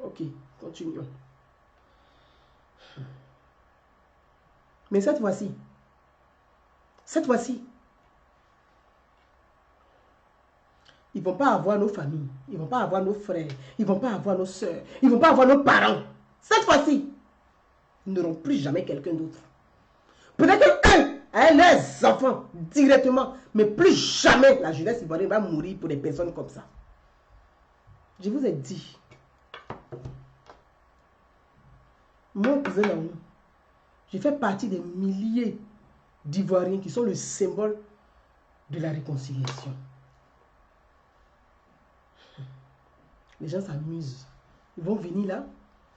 Ok, continuons. Mais cette fois-ci, ils ne vont pas avoir nos familles, ils ne vont pas avoir nos frères, ils ne vont pas avoir nos soeurs, ils ne vont pas avoir nos parents. Cette fois-ci, ils n'auront plus jamais quelqu'un d'autre. Peut-être qu'un à leurs enfants directement, mais plus jamais la jeunesse ivoirienne va mourir pour des personnes comme ça. Je vous ai dit, mon cousin Naoumi, je fais partie des milliers d'Ivoiriens qui sont le symbole de la réconciliation. Les gens s'amusent. Ils vont venir là,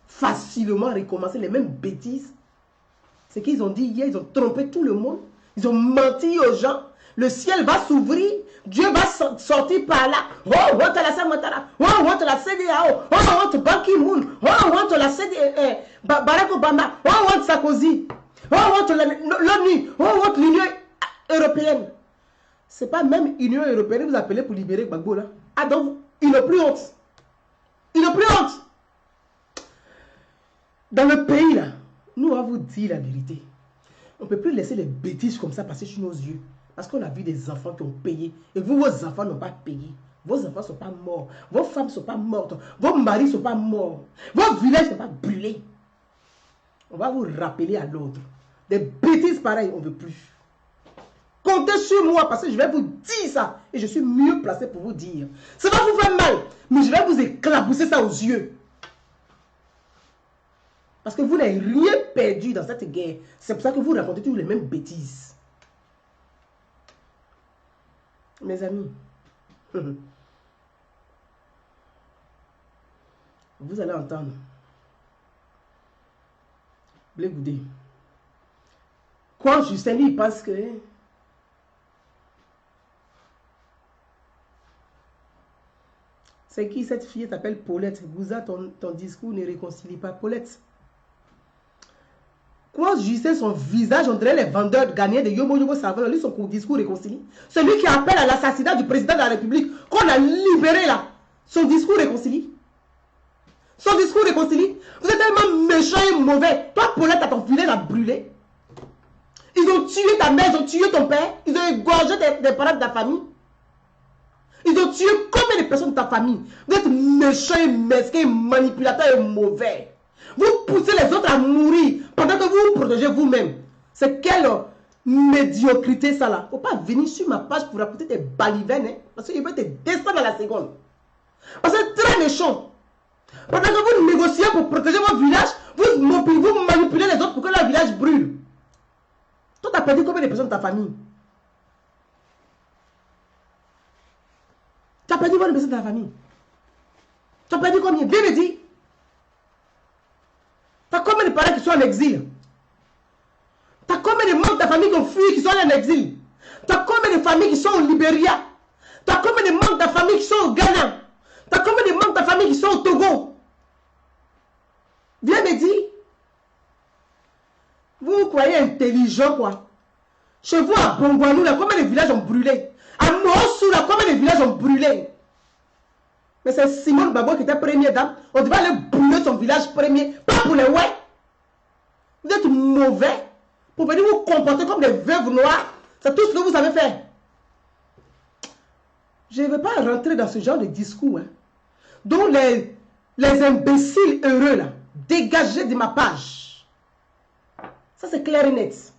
facilement recommencer les mêmes bêtises. Ce qu'ils ont dit hier, ils ont trompé tout le monde. Ils ont menti aux gens. Le ciel va s'ouvrir. Dieu va sortir par là. Oh, on te la Ouattara. Oh, on te la CDAO. Oh, on te Ban Ki-moon. Oh, on te la Barack Obama. Oh, on te Sarkozy. Oh, on te l'ONU. Oh, on te l'Union européenne. C'est pas même Union européenne que vous appelez pour libérer Gbagbo là. Ah donc, ils n'ont plus honte. Ils n'ont plus honte. Dans le pays là, nous on va vous dire la vérité. On ne peut plus laisser les bêtises comme ça passer sur nos yeux. Parce qu'on a vu des enfants qui ont payé. Et vous, vos enfants n'ont pas payé. Vos enfants ne sont pas morts. Vos femmes ne sont pas mortes. Vos maris ne sont pas morts. Vos villages ne sont pas brûlés. On va vous rappeler à l'ordre. Des bêtises pareilles, on ne veut plus. Comptez sur moi parce que je vais vous dire ça. Et je suis mieux placé pour vous dire. Ça va vous faire mal, mais je vais vous éclabousser ça aux yeux. Parce que vous n'avez rien perdu dans cette guerre. C'est pour ça que vous racontez toujours les mêmes bêtises. Mes amis, vous allez entendre. Blé Goudé. Quand Justin lui pense que c'est qui cette fille t'appelle Paulette. Gouza, ton discours ne réconcilie pas Paulette. Quand Justin, son visage, on dirait les vendeurs gagnés de Yobo Yobo Savon, lui son discours réconcilie. Celui qui appelle à l'assassinat du président de la République, qu'on a libéré là, son discours réconcilie. Son discours réconcilie. Vous êtes tellement méchant et mauvais. Toi, Paulette, à ton village a brûlé. Ils ont tué ta mère, ils ont tué ton père, ils ont égorgé des parents de ta famille. Ils ont tué combien de personnes de ta famille? Vous êtes méchant et mesquin, manipulateur et mauvais. Vous poussez les autres à mourir pendant que vous vous protégez vous-même. C'est quelle médiocrité ça là? Il ne faut pas venir sur ma page pour rapporter tes balivernes, hein, parce qu'il va te descendre dans la seconde. Parce que c'est très méchant. Pendant que vous négociez pour protéger votre village, vous manipulez les autres pour que leur village brûle. Toi, tu as perdu combien de personnes de ta famille? Tu as perdu combien de personnes de ta famille? Tu as perdu combien? Bien me dire. Tu as combien de parents qui sont en exil? Tu as combien de membres de ta famille qui ont fui, qui sont en exil? Tu as combien de familles qui sont au Libéria? Tu as combien de membres de ta famille qui sont au Ghana? Tu as combien de membres de ta famille qui sont au Togo? Viens me dire. Vous vous croyez intelligent quoi? Chez vous à Bongwanou, là, combien de villages ont brûlé? À Mossou, là, combien de villages ont brûlé? Mais c'est Simone Babo qui était première dame. On devait aller brûler son village premier. Pas pour les ouais. Vous êtes mauvais. Pour venir vous comporter comme des veuves noires. C'est tout ce que vous savez faire. Je ne vais pas rentrer dans ce genre de discours. Hein. Donc les imbéciles heureux là, dégagez de ma page. Ça c'est clair et net.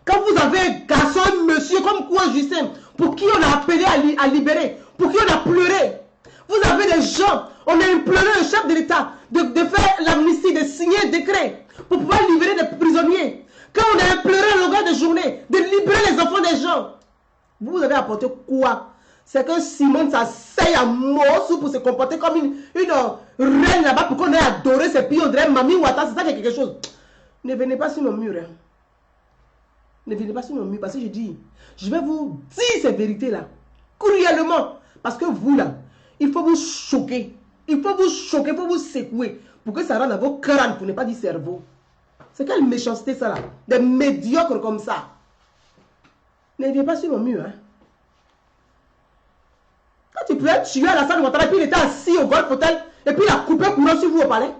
Quand vous avez un garçon, un monsieur comme quoi Justin, pour qui on a appelé à libérer, pour qui on a pleuré. Vous avez des gens, on a imploré le chef de l'État de faire l'amnistie, de signer un décret pour pouvoir libérer des prisonniers. Quand on a imploré à longueur de journée de libérer les enfants des gens, vous avez apporté quoi? C'est que Simone s'asseye à Mossou pour se comporter comme une reine là-bas pour qu'on ait adoré ses pieds, on dirait Mami Ouattara, c'est ça qui est quelque chose. Ne venez pas sur nos murs. Hein. Ne venez pas sur nos murs parce que je dis, je vais vous dire ces vérités-là, cruellement. Parce que vous là, il faut vous choquer. Il faut vous choquer, il faut vous secouer pour que ça rentre dans vos crânes, pour ne pas dire cerveau. C'est quelle méchanceté ça là? Des médiocres comme ça. Ne viens pas sur nos murs. Hein. Quand tu pouvais tuer Alassane Ouattara et puis il était assis au Golf Hotel et puis il a coupé courant sur vous au palais.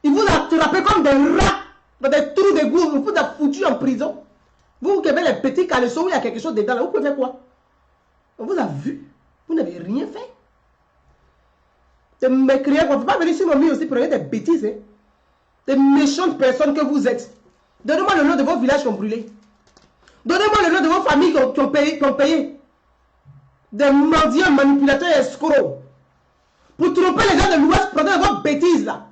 Il vous a attrapé comme des rats dans des trous d'égout. Vous vous a foutu en prison. Vous qui avez les petits caleçons où il y a quelque chose dedans là, vous pouvez faire quoi? On vous a vu. Vous n'avez rien fait. Des mécréants, il ne faut pas venir sur mon mur aussi pour regarder des bêtises. Hein? Des méchantes personnes que vous êtes. Donnez-moi le nom de vos villages qui ont brûlé. Donnez-moi le nom de vos familles qui ont payé. Des mendiants, manipulateurs et escrocs. Pour tromper les gens de l'Ouest, prenez vos bêtises là.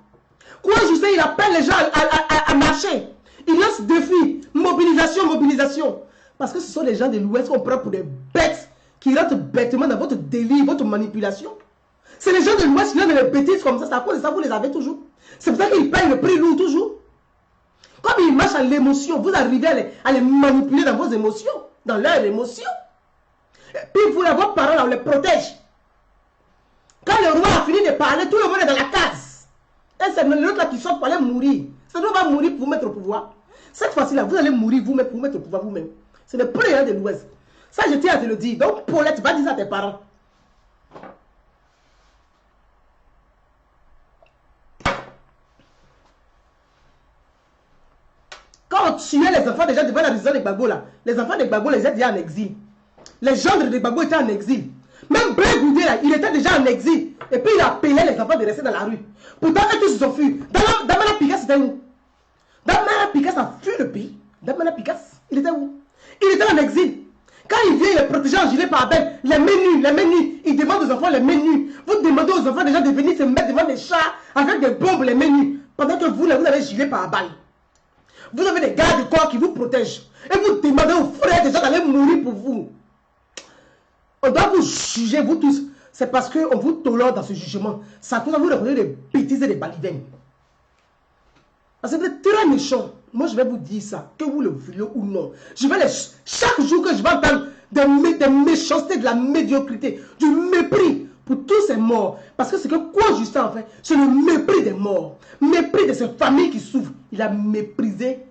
Quoi, je sais, il appelle les gens à marcher. Il lance défi, mobilisation. Parce que ce sont les gens de l'Ouest qu'on prend pour des bêtes qui rentrent bêtement dans votre délire, votre manipulation. C'est les gens de l'Ouest qui ont des bêtises comme ça. C'est à cause de ça, vous les avez toujours. C'est pour ça qu'ils payent le prix lourd toujours. Comme ils marchent à l'émotion, vous arrivez à les manipuler dans vos émotions, dans leurs émotions. Et puis vous, vos parents, on les protège. Quand le roi a fini de parler, tout le monde est dans la case. Et c'est l'autre là qui sort pour aller mourir. C'est nous va mourir pour vous mettre au pouvoir. Cette fois-ci là, vous allez mourir vous-même pour vous mettre au pouvoir vous-même. Ce n'est plus rien de l'Ouest. Ça, je tiens à te le dire. Donc, Paulette, va dire ça à tes parents. Quand on tuait les enfants déjà devant la prison de Gbagbo là, les enfants de Gbagbo les étaient déjà en exil. Les gendres de Gbagbo étaient en exil. Même Blé Goudé là, il était déjà en exil. Et puis il appelait les enfants de rester dans la rue. Pourtant, eux tous ils ont fui. Dans la Piquet, c'était où? Damana Picasso a fui le pays. Damana Picasso, il était où? Il était en exil. Quand il vient, il est protégé en gilet pare-balles. Les menus. Il demande aux enfants les menus. Vous demandez aux enfants déjà de venir se mettre devant des chats avec des bombes, les menus. Pendant que vous avez gilet pare-balles. Vous avez des gardes corps qui vous protègent. Et vous demandez aux frères des gens d'aller mourir pour vous. On doit vous juger, vous tous. C'est parce qu'on vous tolère dans ce jugement. Ça cause à vous reconnaître des bêtises et des balivernes. Parce que vous êtes très méchant. Moi, je vais vous dire ça, que vous le voulez ou non. Chaque jour que je vais entendre des méchancetés, de la médiocrité, du mépris pour tous ces morts. Parce que c'est que quoi Justin en fait? C'est le mépris des morts. Mépris de ces familles qui souffrent. Il a méprisé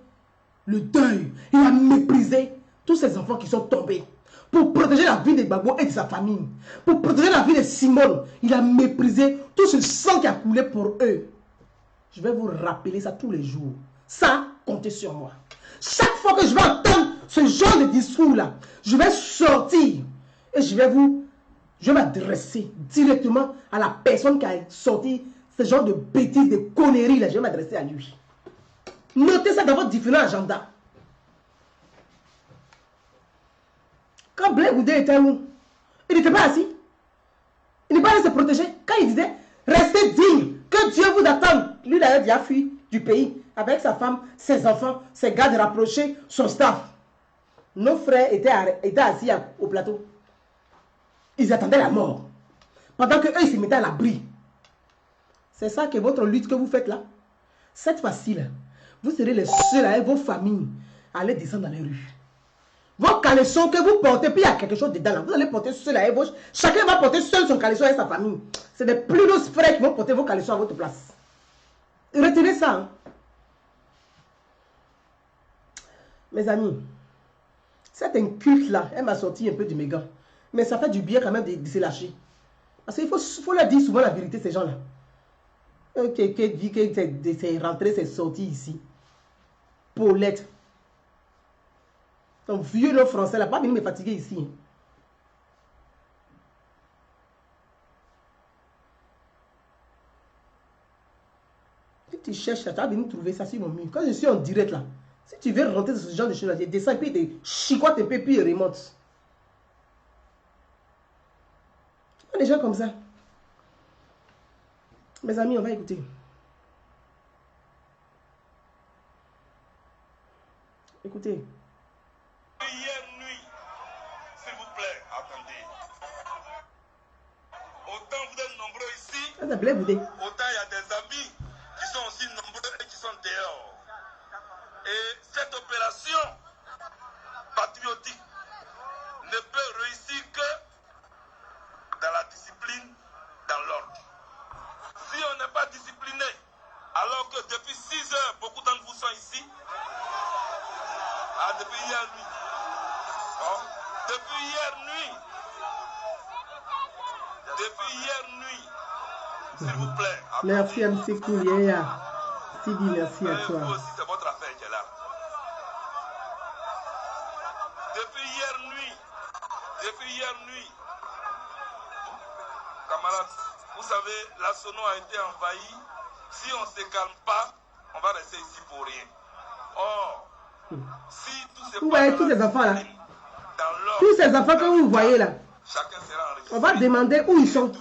le deuil. Il a méprisé tous ces enfants qui sont tombés. Pour protéger la vie de Gbagbo et de sa famille. Pour protéger la vie de Simone. Il a méprisé tout ce sang qui a coulé pour eux. Je vais vous rappeler ça tous les jours. Ça, comptez sur moi. Chaque fois que je vais entendre ce genre de discours-là, je vais sortir et je vais m'adresser directement à la personne qui a sorti ce genre de bêtises, de conneries-là. Je vais m'adresser à lui. Notez ça dans votre différent agenda. Quand Blé Goudé était où? Il n'était pas assis. Il n'est pas allé se protéger. Quand il disait, restez digne, que Dieu vous attende. Lui d'ailleurs, il a fui du pays avec sa femme, ses enfants, ses gardes rapprochés, son staff. Nos frères étaient assis au plateau. Ils attendaient la mort. Pendant qu'eux, ils se mettaient à l'abri. C'est ça que votre lutte que vous faites là. Cette fois-ci, vous serez les seuls avec vos familles à aller descendre dans les rues. Vos caleçons que vous portez, puis il y a quelque chose dedans là. Vous allez porter seul avec vos... Chacun va porter seul son caleçon avec sa famille. C'est des plus gros frères qui vont porter vos caleçons à votre place. Retenez ça. Hein. Mes amis, cette inculte-là, elle m'a sorti un peu du méga. Mais ça fait du bien quand même de se lâcher. Parce qu'il faut leur dire souvent la vérité, ces gens-là. Quelqu'un dit que c'est rentré, c'est sorti ici. Paulette. Ton vieux nom français là, pas venir me fatiguer ici. Si tu cherches, tu vas venir trouver ça sur mon mur. Quand je suis en direct là, si tu veux rentrer dans ce genre de choses là, je descends et puis tu chicotes un peu puis il remonte. Pas des gens comme ça. Mes amis, on va écouter. Écoutez. Hier nuit, s'il vous plaît, attendez. Autant vous êtes nombreux ici, autant il y a des amis qui sont aussi nombreux et qui sont dehors. Et cette opération patriotique ne peut réussir que dans la discipline, dans l'ordre. Si on n'est pas discipliné, alors que depuis 6 heures, beaucoup d'entre vous sont ici, depuis hier nuit. Bon. Depuis hier nuit, s'il vous plaît. Merci MC Koulier. Sidi, merci à toi. Aussi, c'est votre affaire qui est là. Depuis hier nuit, camarades, vous savez, la Sono a été envahie. Si on ne se calme pas, on va rester ici pour rien. Or, si vous voyez tous ces enfants là, tous ces enfants que vous voyez là, on va demander où ils sont.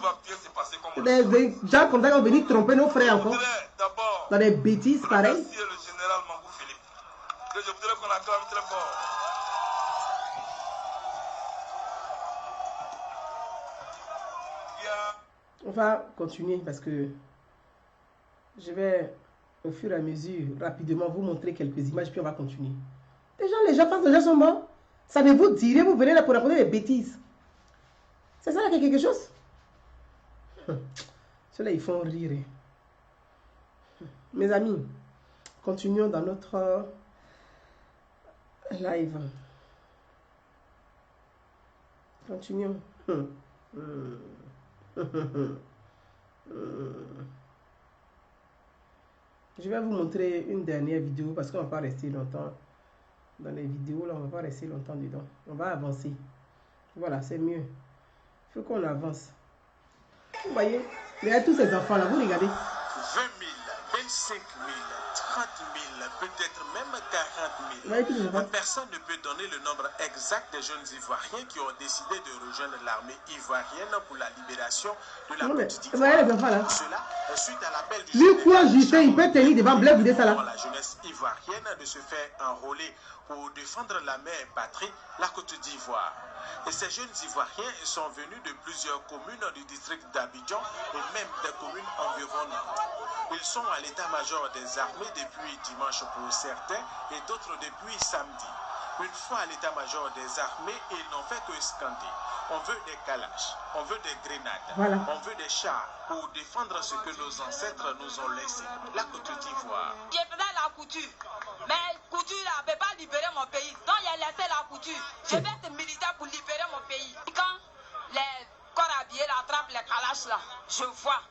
Des gens comme ça qui vont venir tromper nos frères encore. Dans des bêtises pareilles. Remercier le général Mangou Philippe, que je voudrais qu'on acclame très fort. On va continuer parce que je vais au fur et à mesure rapidement vous montrer quelques images puis on va continuer. Les gens pensent que les gens sont morts. Ça ne vous dirait, vous venez là pour raconter des bêtises. C'est ça là qu'il y a quelque chose. Ceux-là ils font rire. Mes amis, continuons dans notre live. Continuons. Je vais vous montrer une dernière vidéo parce qu'on ne va pas rester longtemps dans les vidéos. Là, on ne va pas rester longtemps dedans. On va avancer. Voilà, c'est mieux. Il faut qu'on avance. Vous voyez, il y a tous ces enfants là, vous regardez. 20 000 25 000, 30 000, peut-être même 40 000. Personne ne peut donner le nombre exact des jeunes Ivoiriens qui ont décidé de rejoindre l'armée ivoirienne pour la libération de la Côte d'Ivoire. Cela, suite à l'appel du la jeunesse ivoirienne de se faire enrôler pour défendre la mère patrie, la Côte d'Ivoire. Et ces jeunes Ivoiriens sont venus de plusieurs communes du district d'Abidjan et même des communes environnantes. Ils sont à l'état-major des armées depuis dimanche pour certains et d'autres depuis samedi. Une fois à l'état-major des armées, ils n'ont fait que scander. On veut des calaches, on veut des grenades, on veut des chars pour défendre ce que nos ancêtres nous ont laissé, la Côte d'Ivoire. J'ai fait la couture, mais couture ne peut pas libérer mon pays. Donc j'ai laissé la couture. Je vais être militaire pour libérer mon pays. Quand les corps habillés attrapent les calaches là, je vois.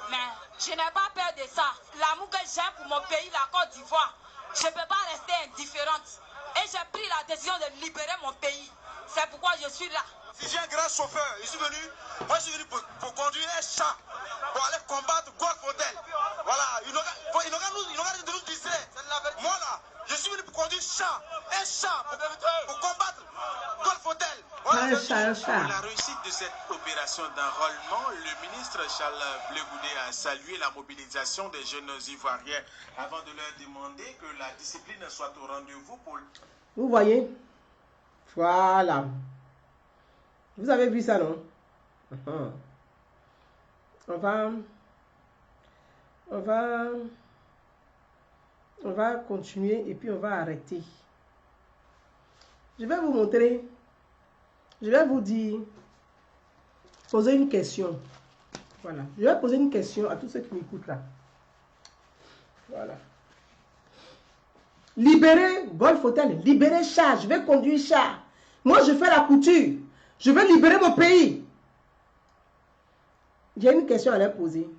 Mais je n'ai pas peur de ça. L'amour que j'ai pour mon pays, la Côte d'Ivoire, je ne peux pas rester indifférente. Et j'ai pris la décision de libérer mon pays. C'est pourquoi je suis là. Si j'ai un grand chauffeur, je suis venu pour conduire un chat, pour aller combattre Golf Hotel. Voilà, il n'aura de nous distraire. Moi là, je suis venu pour conduire un chat pour combattre Golf Hotel. Voilà. Pour la réussite de cette opération d'enrôlement, le ministre Charles Blé Goudé a salué la mobilisation des jeunes Ivoiriens avant de leur demander que la discipline soit au rendez-vous pour... Vous voyez? Voilà. Vous avez vu ça, non? On va continuer et puis on va arrêter. Je vais vous montrer. Je vais vous dire, poser une question. Voilà. Je vais poser une question à tous ceux qui m'écoutent là. Voilà. Libérer Golf Hotel, libérer chat, je vais conduire chat. Moi, je fais la couture. Je vais libérer mon pays. J'ai une question à leur poser.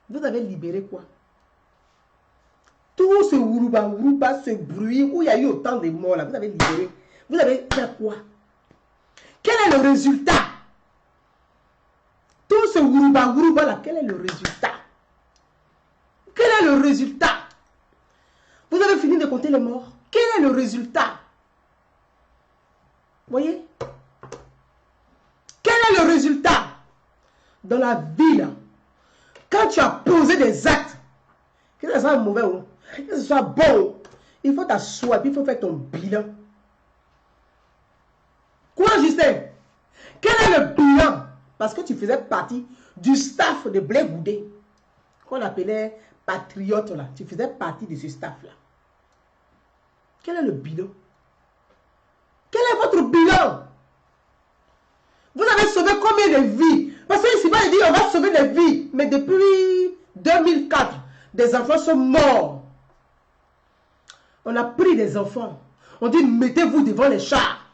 Vous avez libéré quoi? Tout ce ourouba, ce bruit où il y a eu autant de morts là, vous avez libéré. Vous avez fait quoi? Quel est le résultat? Tout ce ourouba là, quel est le résultat? Quel est le résultat? Vous avez fini de compter les morts. Quel est le résultat? Voyez? Quel est le résultat? Dans la vie, quand tu as posé des actes, que ce soit mauvais ou que ce soit bon, il faut t'asseoir et puis il faut faire ton bilan. Quoi, Justin? Quel est le bilan? Parce que tu faisais partie du staff de Blé Goudé, qu'on appelait patriote là. Tu faisais partie de ce staff là. Quel est le bilan? Quel est votre bilan? Vous avez sauvé combien de vies? Parce que ici, il dit on va sauver des vies. Mais depuis 2004, des enfants sont morts. On a pris des enfants. On dit mettez-vous devant les chars.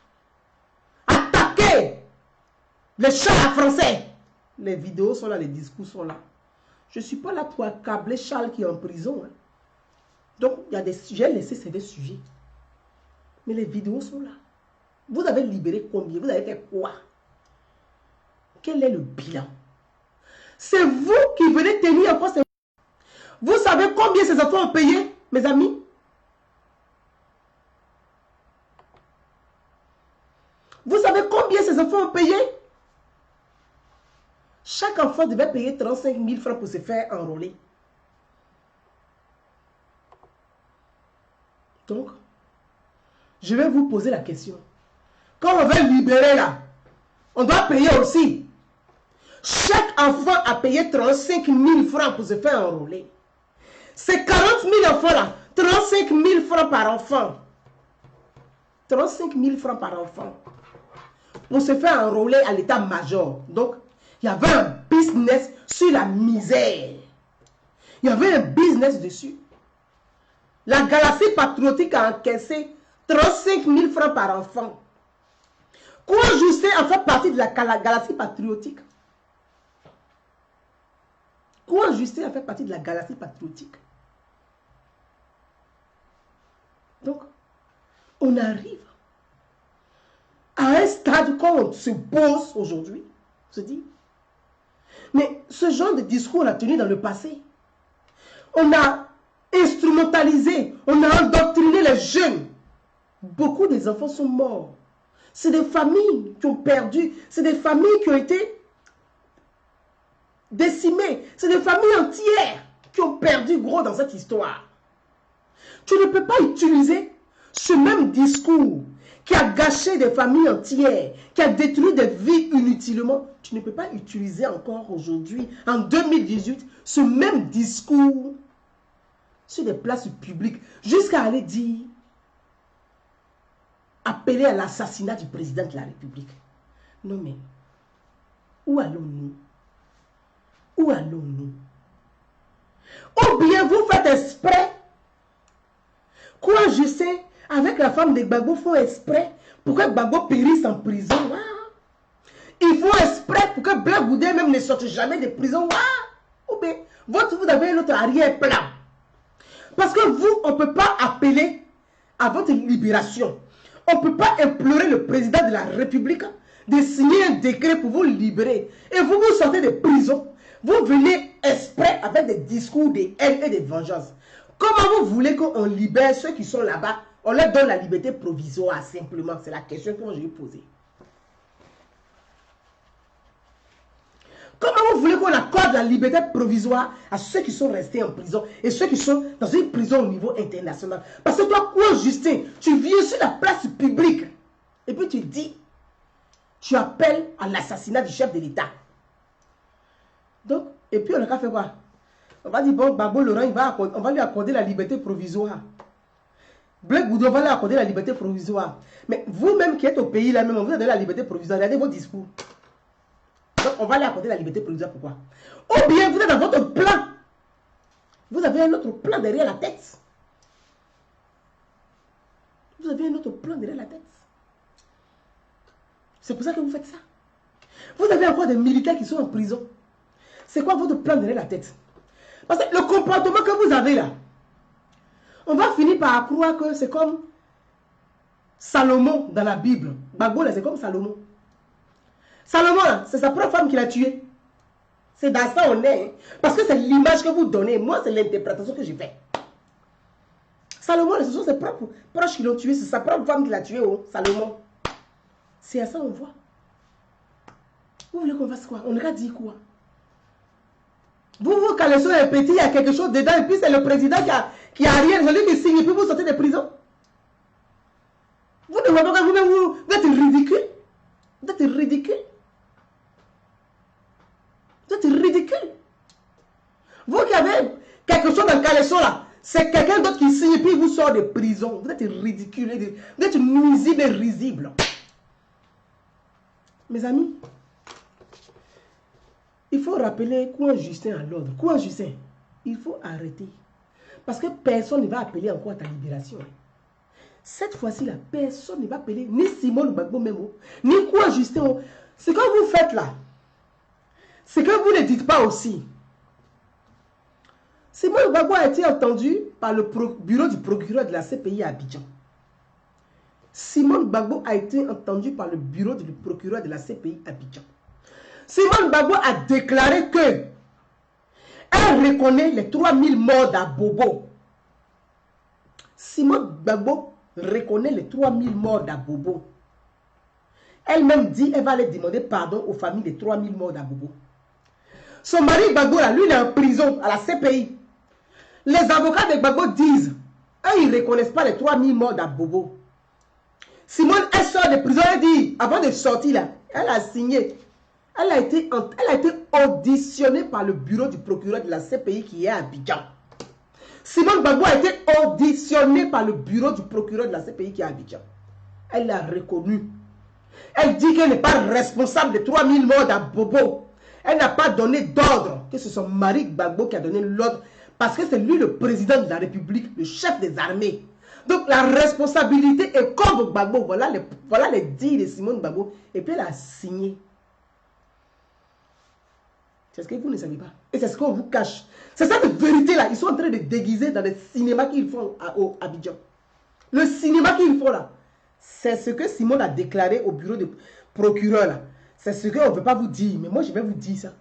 Attaquez les chars français. Les vidéos sont là, les discours sont là. Je ne suis pas là pour accabler Charles qui est en prison. Hein. Donc, il y a des sujets, laissé c'est des sujets. Mais les vidéos sont là. Vous avez libéré combien? Vous avez fait quoi? Quel est le bilan? C'est vous qui venez tenir encore ces... Vous savez combien ces enfants ont payé, mes amis? Vous savez combien ces enfants ont payé? Chaque enfant devait payer 35 000 francs pour se faire enrôler. Donc, je vais vous poser la question. Quand on veut libérer là, on doit payer aussi. Chaque enfant a payé 35 000 francs pour se faire enrôler. C'est 40 000 enfants là. 35 000 francs par enfant. 35 000 francs par enfant. Pour se faire enrôler à l'état-major. Donc, il y avait un business sur la misère. Il y avait un business dessus. La Galaxie Patriotique a encaissé 35 000 francs par enfant. Quoi, Justin a fait partie de la Galaxie Patriotique? Quoi, Justin a fait partie de la Galaxie Patriotique? Donc, on arrive à un stade quand on se pose aujourd'hui, on se dit, mais ce genre de discours on l'a tenu dans le passé. On a instrumentalisé, on a endoctriné les jeunes. Beaucoup des enfants sont morts. C'est des familles qui ont perdu, c'est des familles qui ont été décimées, c'est des familles entières qui ont perdu gros dans cette histoire. Tu ne peux pas utiliser ce même discours qui a gâché des familles entières, qui a détruit des vies inutilement. Tu ne peux pas utiliser encore aujourd'hui, en 2018, ce même discours sur des places publiques, jusqu'à aller dire, appeler à l'assassinat du président de la République. Non mais, où allons-nous? Où allons-nous? Ou bien vous faites exprès, quoi je sais, avec la femme de Gbagbo, font exprès pour que Gbagbo périsse en prison. Ils font exprès pour que Blaise Goudé même ne sorte jamais de prison. Ou bien, vous avez un autre arrière-plan. Parce que vous, on ne peut pas appeler à votre libération. On ne peut pas implorer le président de la République de signer un décret pour vous libérer. Et vous, vous sortez de prison. Vous venez exprès avec des discours de haine et de vengeance. Comment vous voulez qu'on libère ceux qui sont là-bas? On leur donne la liberté provisoire, simplement. C'est la question que je vais poser. Comment vous voulez qu'on accorde la liberté provisoire à ceux qui sont restés en prison et ceux qui sont dans une prison au niveau international? Parce que toi, quoi, Justin, tu viens sur la place publique et puis tu dis, tu appelles à l'assassinat du chef de l'État. Donc, et puis on a fait quoi? On va dire, bon, Gbagbo Laurent, on va lui accorder la liberté provisoire. Blaise Goudé, on va lui accorder la liberté provisoire. Mais vous-même qui êtes au pays là même, on vous a donné la liberté provisoire. Regardez vos discours. Donc, on va lui accorder la liberté provisoire. Pourquoi? Ou bien vous êtes dans votre plan. Vous avez un autre plan derrière la tête. Vous avez un autre plan derrière la tête. C'est pour ça que vous faites ça. Vous avez encore des militaires qui sont en prison. C'est quoi votre plan derrière la tête? Parce que le comportement que vous avez là, on va finir par croire que c'est comme Salomon dans la Bible. Gbagbo là, c'est comme Salomon. Salomon là, c'est sa propre femme qui l'a tué. C'est dans ça on est. Hein. Parce que c'est l'image que vous donnez. Moi, c'est l'interprétation que j'ai faite. Salomon, ce sont ses propres proches qui l'ont tué. C'est sa propre femme qui l'a tué, oh, Salomon. C'est à ça on voit. Vous voulez qu'on fasse quoi? On a dit quoi? Vous calez sur les petits, il y a quelque chose dedans, et puis c'est le président qui a rien, celui qui signe, et puis vous sortez de prison. Vous ne voyez pas que vous-même, vous êtes ridicule. Vous êtes ridicule. Vous êtes ridicule. Vous qui avez quelque chose dans le caleçon là, c'est quelqu'un d'autre qui signe, et puis vous sort de prison. Vous êtes ridicule. Vous êtes nuisible et risible. Mes amis, il faut rappeler Kouan Justin à l'ordre. Kouan Justin, il faut arrêter. Parce que personne ne va appeler encore à ta libération. Cette fois-ci, là, personne ne va appeler ni Simone Gbagbo même, ni Kouan Justin. Ce que vous faites là, c'est que vous ne dites pas aussi. Simone Gbagbo a été entendu par le bureau du procureur de la CPI à Abidjan. Simone Gbagbo a été entendu par le bureau du procureur de la CPI à Abidjan. Simone Gbagbo a déclaré que elle reconnaît les 3000 morts d'Abobo. Simone Gbagbo reconnaît les 3000 morts d'Abobo. Elle-même dit qu'elle va aller demander pardon aux familles des 3000 morts d'Abobo. Son mari Gbagbo, là, lui, il est en prison à la CPI. Les avocats de Gbagbo disent qu'ils ne reconnaissent pas les 3000 morts d'Abobo. Simone, elle sort de prison, elle dit, avant de sortir, là, elle a signé. Elle a été auditionnée par le bureau du procureur de la CPI qui est à Abidjan. Simone Gbagbo a été auditionnée par le bureau du procureur de la CPI qui est à Abidjan. Elle l'a reconnu. Elle dit qu'elle n'est pas responsable des 3000 morts d'Abobo. Elle n'a pas donné d'ordre, que c'est son mari Gbagbo qui a donné l'ordre, parce que c'est lui le président de la République, le chef des armées. Donc la responsabilité est comme Gbagbo. Voilà les dires de Simone Gbagbo. Et puis elle a signé. C'est ce que vous ne savez pas. Et c'est ce qu'on vous cache. C'est cette vérité-là. Ils sont en train de déguiser dans le cinéma qu'ils font à Abidjan. Le cinéma qu'ils font là, c'est ce que Simone a déclaré au bureau de procureur là. C'est ce qu'on ne veut pas vous dire. Mais moi, je vais vous dire ça.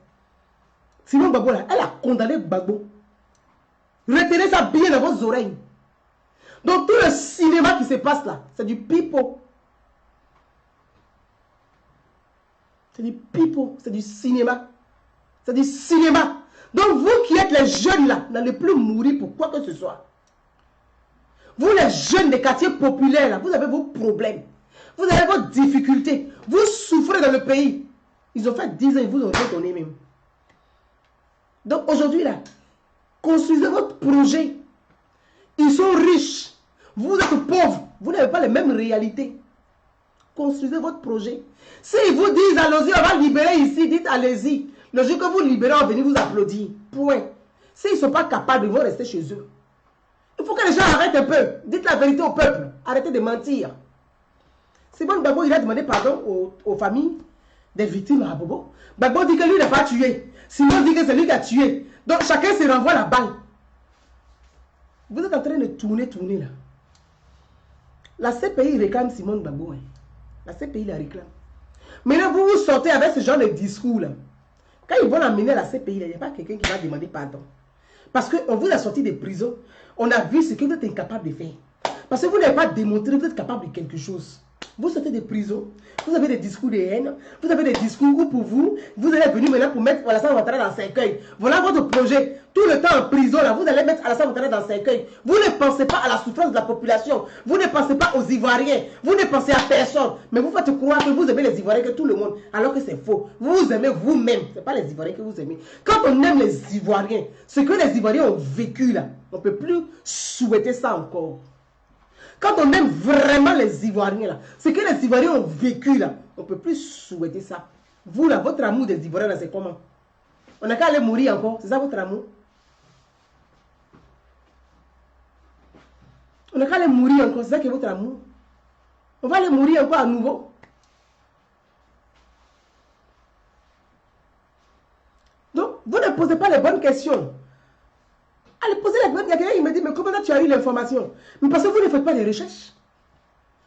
Simone Gbagbo là, elle a condamné Gbagbo. Retenez ça bien dans vos oreilles. Donc tout le cinéma qui se passe là, c'est du pipeau. C'est du pipeau, c'est du cinéma. C'est du cinéma. Donc vous qui êtes les jeunes là, n'allez plus mourir pour quoi que ce soit. Vous les jeunes des quartiers populaires là, vous avez vos problèmes. Vous avez vos difficultés. Vous souffrez dans le pays. Ils ont fait 10 ans, ils vous ont retourné même. Donc aujourd'hui là, construisez votre projet. Ils sont riches. Vous êtes pauvres. Vous n'avez pas les mêmes réalités. Construisez votre projet. S'ils vous disent, allons-y, on va libérer ici, dites allez-y. Le jour que vous libérez, on va venir vous applaudir. Point. S'ils ne sont pas capables, ils vont rester chez eux. Il faut que les gens arrêtent un peu. Dites la vérité au peuple. Arrêtez de mentir. Simone Gbagbo, il a demandé pardon aux familles des victimes à Bobo. Gbagbo dit que lui n'a pas tué. Simone dit que c'est lui qui a tué. Donc chacun se renvoie la balle. Vous êtes en train de tourner là. La CPI réclame Simone Gbagbo. Hein. La CPI la réclame. Maintenant, vous vous sortez avec ce genre de discours là. Quand ils vont l'amener à la CPI, il n'y a pas quelqu'un qui va demander pardon. Parce qu'on vous a sorti de prison. On a vu ce que vous êtes incapable de faire. Parce que vous n'avez pas démontré que vous êtes capable de quelque chose. Vous sortez de prison, vous avez des discours de haine, vous avez des discours où pour vous, vous allez venir maintenant pour mettre Alassane Ouattara dans 5 cercueil. Voilà votre projet. Tout le temps en prison, là, vous allez mettre Alassane Ouattara dans 5 cercueil. Vous ne pensez pas à la souffrance de la population. Vous ne pensez pas aux Ivoiriens. Vous ne pensez à personne. Mais vous faites croire que vous aimez les Ivoiriens que tout le monde. Alors que c'est faux. Vous aimez vous-même. Ce n'est pas les Ivoiriens que vous aimez. Quand on aime les Ivoiriens, ce que les Ivoiriens ont vécu là, on ne peut plus souhaiter ça encore. Quand on aime vraiment les Ivoiriens, là, ce que les Ivoiriens ont vécu, là, on ne peut plus souhaiter ça. Vous, là, votre amour des Ivoiriens, là, c'est comment? On n'a qu'à aller mourir encore. C'est ça votre amour? On n'a qu'à aller mourir encore. C'est ça qui est votre amour? On va aller mourir encore à nouveau. Donc, vous ne posez pas les bonnes questions. Allez poser la bonne. Il y a quelqu'un qui me dit, mais comment tu as eu l'information? Mais parce que vous ne faites pas de recherches.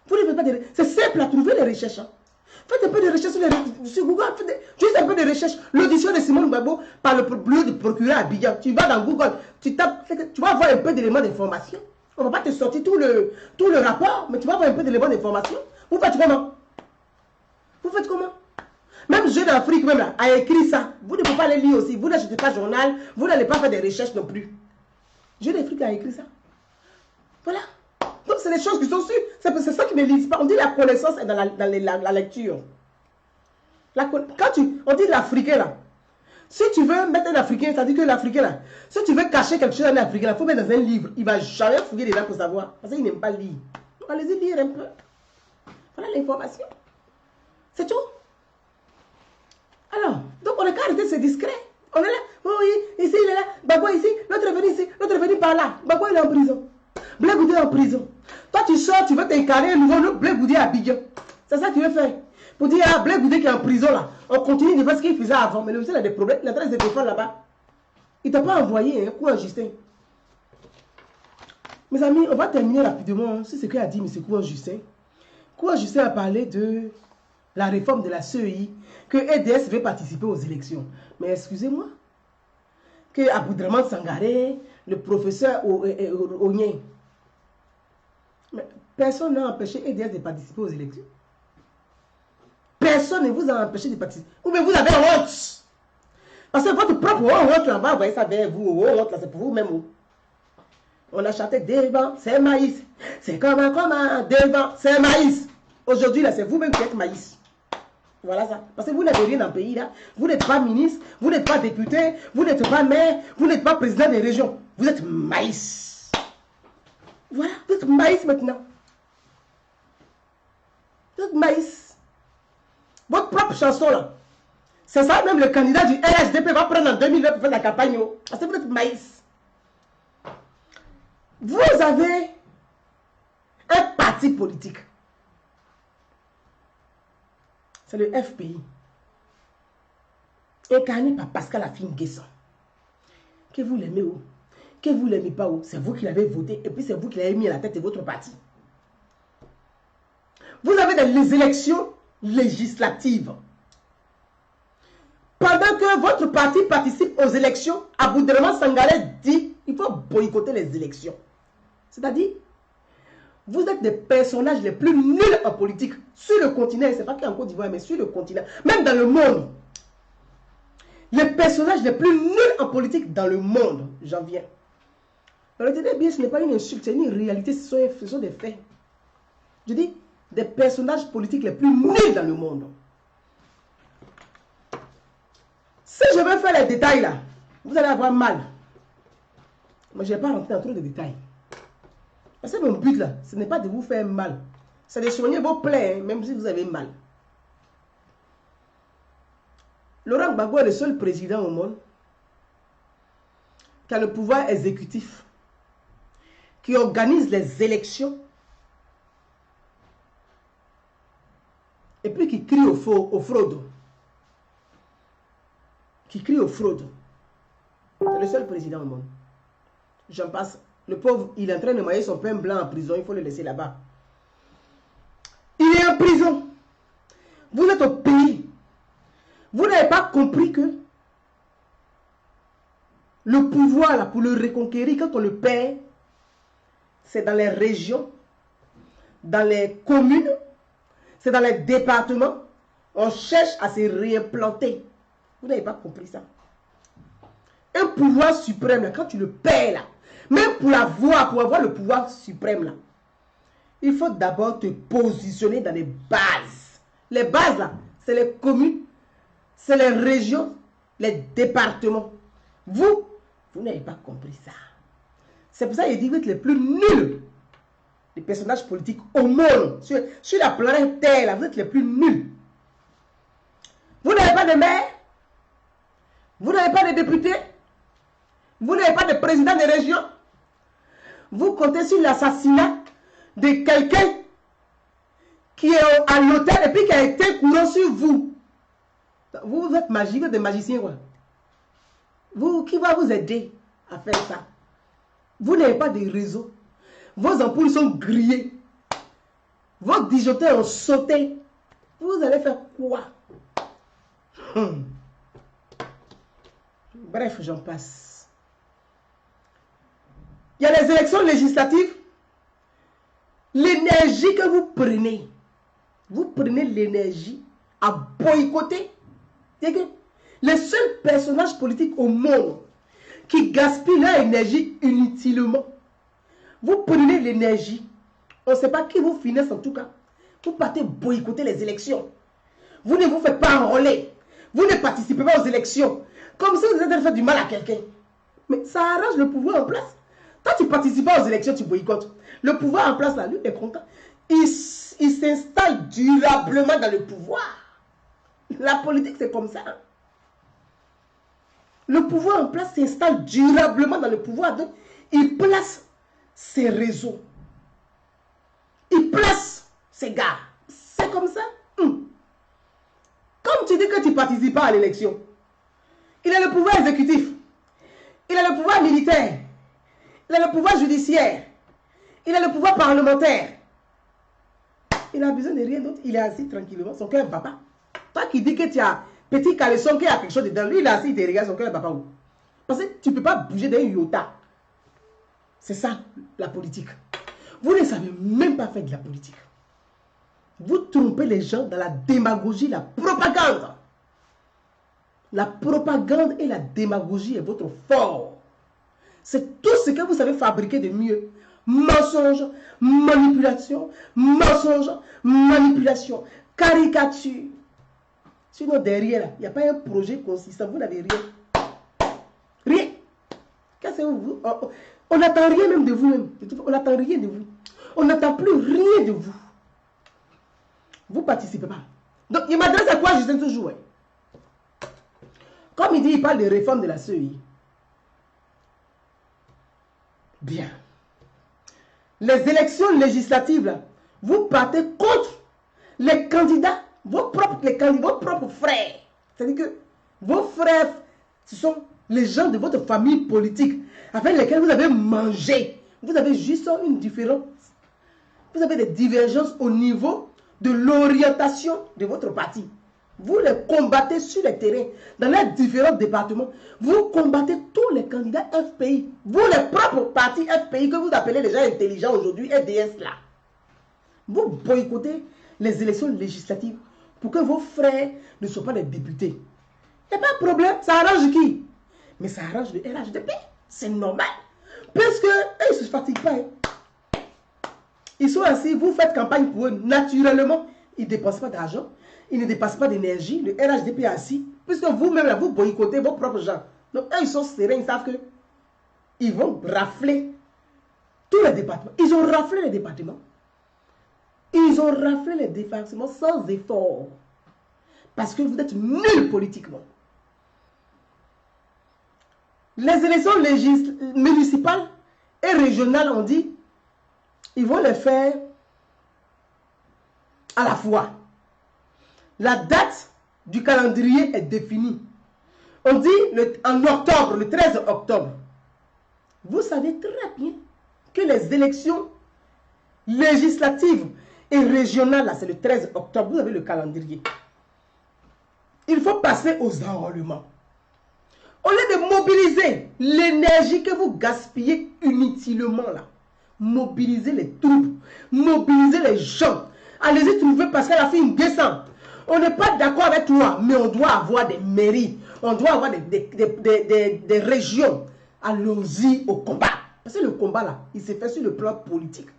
Vous ne faites pas de recherches. C'est simple à trouver les recherches. Hein. Faites un peu de recherches sur Google. Juste un peu de recherches. L'audition de Simone Gbagbo par le bureau du procureur à Abidjan. Tu vas dans Google, tu tapes, tu vas avoir un peu d'éléments d'information. On ne va pas te sortir tout le rapport, mais tu vas avoir un peu d'éléments d'information. Vous faites comment? Vous faites comment? Même Jeune d'Afrique même là, a écrit ça. Vous ne pouvez pas les lire aussi. Vous n'achetez pas journal. Vous n'allez pas faire des recherches non plus. Jeune d'Afrique a écrit ça. Voilà. Donc c'est des choses qui sont sûres. C'est ça qui ne lisent pas. On dit la connaissance est dans la lecture. Quand on dit l'Africain là. Si tu veux mettre un Africain, ça dit que l'Africain là. Si tu veux cacher quelque chose à un Africain, il faut mettre dans un livre. Il ne va jamais fouiller dedans pour savoir. Parce qu'il n'aime pas lire. Donc allez-y lire un peu. Voilà l'information. C'est tout. Alors, donc on n'a qu'à arrêter, c'est discret. On est là, oui, ici il est là, Gbagbo ici, l'autre est venu ici, l'autre est venu par là. Gbagbo il est en prison. Blé Goudé est en prison. Toi tu sors, tu veux t'incarner un nouveau Blé Goudé à Abidjan. C'est ça que tu veux faire. Pour dire, ah, Blé Goudé qui est en prison là, on continue de faire ce qu'il faisait avant. Mais le monsieur a des problèmes, il est en train de se défendre là-bas. Il ne t'a pas envoyé un coup à Justin. Mes amis, on va terminer rapidement sur ce qu'a dit M. Kouan Justin. Kouan Justin a parlé de la réforme de la CEI, que EDS veut participer aux élections. Mais excusez-moi, que Aboudraman Sangaré, le professeur Onyen, personne n'a empêché EDS de participer aux élections. Personne ne vous a empêché de participer. Ou bien vous avez honte. Parce que votre propre honte, là, va envoyer ça vers vous. Honte, là, c'est pour vous-même. On a chanté devant, c'est maïs. C'est comme devant, c'est maïs. Aujourd'hui, là, c'est vous-même qui êtes maïs. Voilà ça. Parce que vous n'avez rien dans le pays là. Vous n'êtes pas ministre, vous n'êtes pas député, vous n'êtes pas maire, vous n'êtes pas président des régions. Vous êtes maïs. Voilà, vous êtes maïs maintenant. Vous êtes maïs. Votre propre chanson là. C'est ça même le candidat du RHDP va prendre en 2020 pour faire la campagne. Parce que vous êtes maïs. Vous avez un parti politique. C'est le FPI. Incarné par Pascal Affi-N'Guessan. Que vous l'aimez où? Que vous l'aimez pas où? C'est vous qui l'avez voté et puis c'est vous qui l'avez mis à la tête de votre parti. Vous avez des élections législatives. Pendant que votre parti participe aux élections, Aboudraman Sangaré dit Il faut boycotter les élections. C'est-à-dire, vous êtes des personnages les plus nuls en politique. Sur le continent, c'est pas qu'en Côte d'Ivoire, mais sur le continent, même dans le monde. Les personnages les plus nuls en politique dans le monde, j'en viens. Retenez bien, ce n'est pas une insulte, c'est une réalité, ce sont des faits. Je dis, des personnages politiques les plus nuls dans le monde. Si je veux faire les détails là, vous allez avoir mal. Moi, je ne vais pas rentrer dans trop de détails. Parce que mon but là, ce n'est pas de vous faire mal. C'est de soigner vos plaies, hein, même si vous avez mal. Laurent Gbagbo est le seul président au monde qui a le pouvoir exécutif, qui organise les élections et puis qui crie aux fraudes. Qui crie aux fraudes. C'est le seul président au monde. J'en passe. Le pauvre, il est en train de mailler son pain blanc en prison. Il faut le laisser là-bas. Il est en prison. Vous êtes au pays. Vous n'avez pas compris que le pouvoir, là, pour le reconquérir, quand on le perd, c'est dans les régions, dans les communes, c'est dans les départements. On cherche à se réimplanter. Vous n'avez pas compris ça. Un pouvoir suprême, là, quand tu le perds, là, même pour avoir le pouvoir suprême, là, il faut d'abord te positionner dans les bases. Les bases, là, c'est les communes, c'est les régions, les départements. Vous n'avez pas compris ça. C'est pour ça qu'il dit que vous êtes les plus nuls des personnages politiques au monde. Sur la planète Terre, là, vous êtes les plus nuls. Vous n'avez pas de maire. Vous n'avez pas de députés. Vous n'avez pas de président de région. Vous comptez sur l'assassinat de quelqu'un qui est à l'hôtel et puis qui a été courant sur vous. Vous êtes magique, des magiciens, quoi. Qui va vous aider à faire ça? Vous n'avez pas de réseau. Vos ampoules sont grillées. Vos disjoncteurs ont sauté. Vous allez faire quoi? Bref, j'en passe. Il y a les élections législatives. L'énergie que vous prenez l'énergie à boycotter. C'est que les seuls personnages politiques au monde qui gaspillent leur énergie inutilement, vous prenez l'énergie, on ne sait pas qui vous finance en tout cas, vous partez boycotter les élections. Vous ne vous faites pas enrôler. Vous ne participez pas aux élections. Comme si vous êtes en train de faire du mal à quelqu'un. Mais ça arrange le pouvoir en place. Quand tu ne participes pas aux élections, tu boycottes. Le pouvoir en place, là, lui, est content. Il s'installe durablement dans le pouvoir. La politique, c'est comme ça. Le pouvoir en place s'installe durablement dans le pouvoir. Donc, il place ses réseaux. Il place ses gars. C'est comme ça. Comme tu dis que tu ne participes pas à l'élection, il a le pouvoir exécutif. Il a le pouvoir militaire. Il a le pouvoir judiciaire. Il a le pouvoir parlementaire. Il n'a besoin de rien d'autre. Il est assis tranquillement. Son cœur papa. Toi qui dis que tu as petit caleçon, qu'il y a quelque chose dedans. Lui, il est assis, il te regarde, son cœur papa où? Parce que tu ne peux pas bouger d'un iota. C'est ça, la politique. Vous ne savez même pas faire de la politique. Vous trompez les gens dans la démagogie, la propagande. La propagande et la démagogie est votre fort. C'est tout ce que vous savez fabriquer de mieux. Mensonge, manipulation, mensonge, manipulation, caricature. Sinon, derrière, il n'y a pas un projet consistant. Vous n'avez rien. Rien. Qu'est-ce que vous... On n'attend rien même de vous-même. On n'attend rien de vous. On n'attend plus rien de vous. Vous ne participez pas. Donc, il m'adresse à quoi, Justin, toujours? Comme il dit, il parle de réforme de la CEI. Bien. Les élections législatives, là, vous partez contre les candidats, vos propres frères. C'est-à-dire que vos frères, ce sont les gens de votre famille politique avec lesquels vous avez mangé. Vous avez juste une différence. Vous avez des divergences au niveau de l'orientation de votre parti. Vous les combattez sur les terrains, dans les différents départements. Vous combattez tous les candidats FPI. Vous, les propres partis FPI que vous appelez les gens intelligents aujourd'hui, FDS là. Vous boycottez les élections législatives pour que vos frères ne soient pas des députés. Il n'y a pas de problème. Ça arrange qui? Mais ça arrange le RHDP. C'est normal. Parce qu'eux, ils ne se fatiguent pas. Hein. Ils sont assis, vous faites campagne pour eux. Naturellement, ils ne dépensent pas d'argent. Ils ne dépassent pas d'énergie. Le RHDP est assis. Puisque vous-même, là, vous boycottez vos propres gens. Donc, eux, ils sont sereins. Ils savent que ils vont rafler tous les départements. Ils ont raflé les départements. Ils ont raflé les départements sans effort. Parce que vous êtes nuls politiquement. Les élections municipales et régionales, on dit, ils vont les faire à la fois. La date du calendrier est définie. On dit en octobre, le 13 octobre. Vous savez très bien que les élections législatives et régionales, là, c'est le 13 octobre. Vous avez le calendrier. Il faut passer aux enrôlements. Au lieu de mobiliser l'énergie que vous gaspillez inutilement là, mobilisez les troupes, mobilisez les gens. Allez-y trouver parce qu'elle a fait une descente. On n'est pas d'accord avec toi, mais on doit avoir des mairies, on doit avoir des régions. Allons-y au combat. Parce que le combat là, il s'est fait sur le plan politique.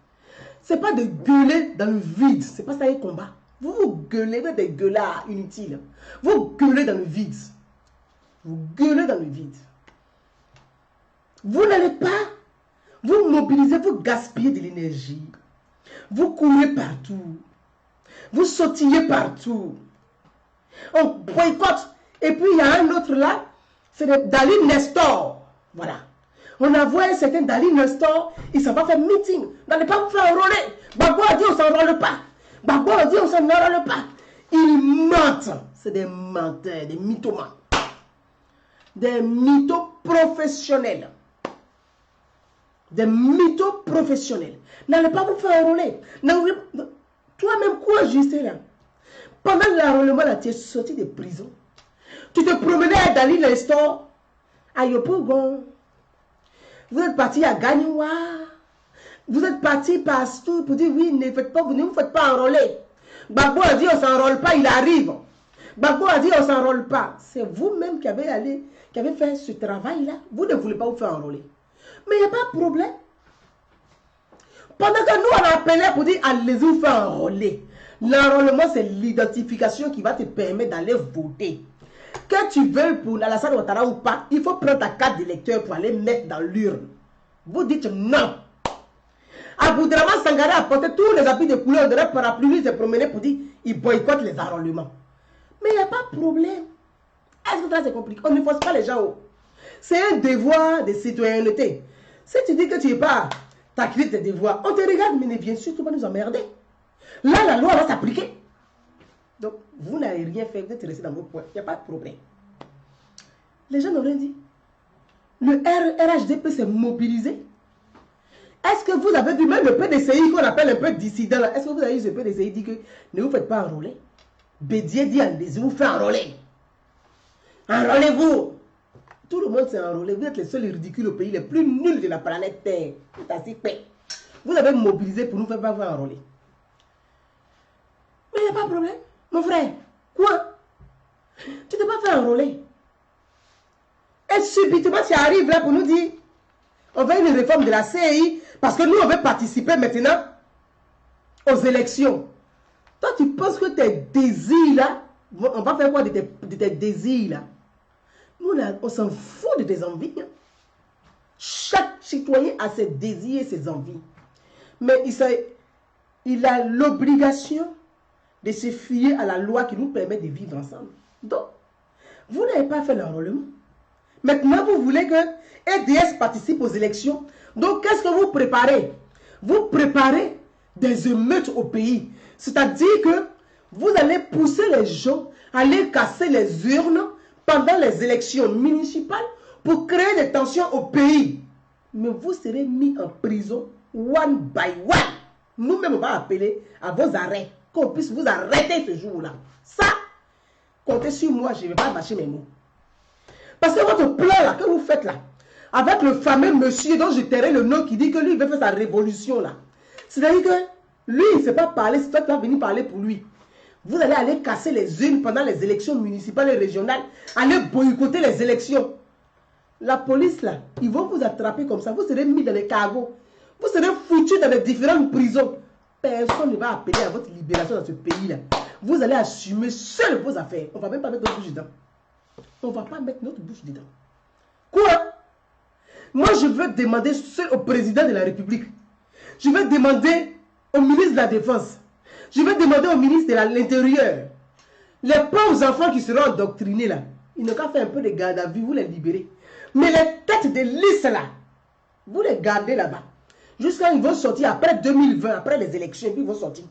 Ce n'est pas de gueuler dans le vide, ce n'est pas ça un combat. Vous vous gueulez, vous des gueulards inutiles. Vous gueulez dans le vide. Vous gueulez dans le vide. Vous n'allez pas, vous mobilisez, vous gaspillez de l'énergie. Vous courez partout. Vous sautillez partout. On boycotte. Et puis il y a un autre là, c'est Dali Nestor. Voilà. On a vu un certain Dali Nestor, il s'en va faire meeting. N'allez pas vous faire enrôler. Bagbo a dit on ne s'enrôle pas. Bagbo a dit on ne s'enrôle pas. Ils mentent. C'est des menteurs, des mythomanes. Des mythos professionnels. Des mythos professionnels. N'allez pas vous faire enrôler. Toi-même, quoi juste là? Pendant l'enrôlement, là, tu es sorti de prison. Tu te promenais à Dali Nestor, à Yopougon. Vous êtes parti à Gagnoua. Vous êtes parti partout pour dire oui, ne faites pas, vous ne vous faites pas enrôler. Bagbo a dit on ne s'enrôle pas, il arrive. Bagbo a dit on ne s'enrôle pas. C'est vous-même qui avez fait ce travail-là. Vous ne voulez pas vous faire enrôler. Mais il n'y a pas de problème. Pendant que nous, on a appelé pour dire allez vous faire enrôler. L'enrôlement, c'est l'identification qui va te permettre d'aller voter. Que tu veux pour Alassane Ouattara ou pas, il faut prendre ta carte d'électeur pour aller mettre dans l'urne. Vous dites non. Aboudraman Sangara a porté tous les habits de couleur de la parapluie, il s'est promené pour dire il boycotte les enrôlements. Mais il n'y a pas de problème. Est-ce que ça c'est compliqué? On ne force pas les gens. C'est un devoir de citoyenneté. Si tu dis que tu n'es pas, tu as quitté tes devoirs, on te regarde, mais ne viens surtout pas nous emmerder. Là, la loi va s'appliquer. Donc, vous n'avez rien fait, vous êtes resté dans vos points. Il n'y a pas de problème. Les gens n'ont rien dit. Le RHDP s'est mobilisé. Est-ce que vous avez vu même le PDCI qu'on appelle un peu dissident? Est-ce que vous avez vu ce PDCI dit que ne vous faites pas enrôler? Bédier dit allez-y vous faire enrôler. Enrôlez-vous. Tout le monde s'est enrôlé. Vous êtes les seuls ridicules au pays, les plus nuls de la planète Terre. C'est assez paix. Vous avez mobilisé pour nous faire pas vous enrôler. Mais il n'y a pas de problème. Mon frère, quoi? Tu ne t'es pas fait enrôler. Et subitement, tu arrives là pour nous dire on veut une réforme de la CI parce que nous, on veut participer maintenant aux élections. Toi, tu penses que tes désirs là, on va faire quoi de tes désirs là? Nous, là, on s'en fout de tes envies. Hein? Chaque citoyen a ses désirs et ses envies. Mais il a l'obligation de se fier à la loi qui nous permet de vivre ensemble. Donc, vous n'avez pas fait l'enrôlement. Maintenant, vous voulez que EDS participe aux élections. Donc, qu'est-ce que vous préparez? Vous préparez des émeutes au pays. C'est-à-dire que vous allez pousser les gens à aller casser les urnes pendant les élections municipales pour créer des tensions au pays. Mais vous serez mis en prison one by one. Nous-mêmes, on va appeler à vos arrêts, qu'on puisse vous arrêter ce jour-là. Ça, comptez sur moi, je ne vais pas mâcher mes mots. Parce que votre plan là, que vous faites là, avec le fameux monsieur dont je tairai le nom qui dit que lui, il veut faire sa révolution là. C'est-à-dire que lui, il ne sait pas parler, c'est toi qui vas venir parler pour lui. Vous allez aller casser les urnes pendant les élections municipales et régionales, aller boycotter les élections. La police là, ils vont vous attraper comme ça, vous serez mis dans les cargos, vous serez foutus dans les différentes prisons. Personne ne va appeler à votre libération dans ce pays là. Vous allez assumer seul vos affaires. On ne va même pas mettre notre bouche dedans. On ne va pas mettre notre bouche dedans. Quoi? Moi, je veux demander seul au président de la République. Je veux demander au ministre de la Défense. Je veux demander au ministre de l'Intérieur. Les pauvres enfants qui seront endoctrinés là, ils n'ont qu'à faire un peu de garde à vue, vous les libérez. Mais les têtes de liste là, vous les gardez là-bas. Jusqu'à ils vont sortir après 2020, après les élections, puis ils vont sortir.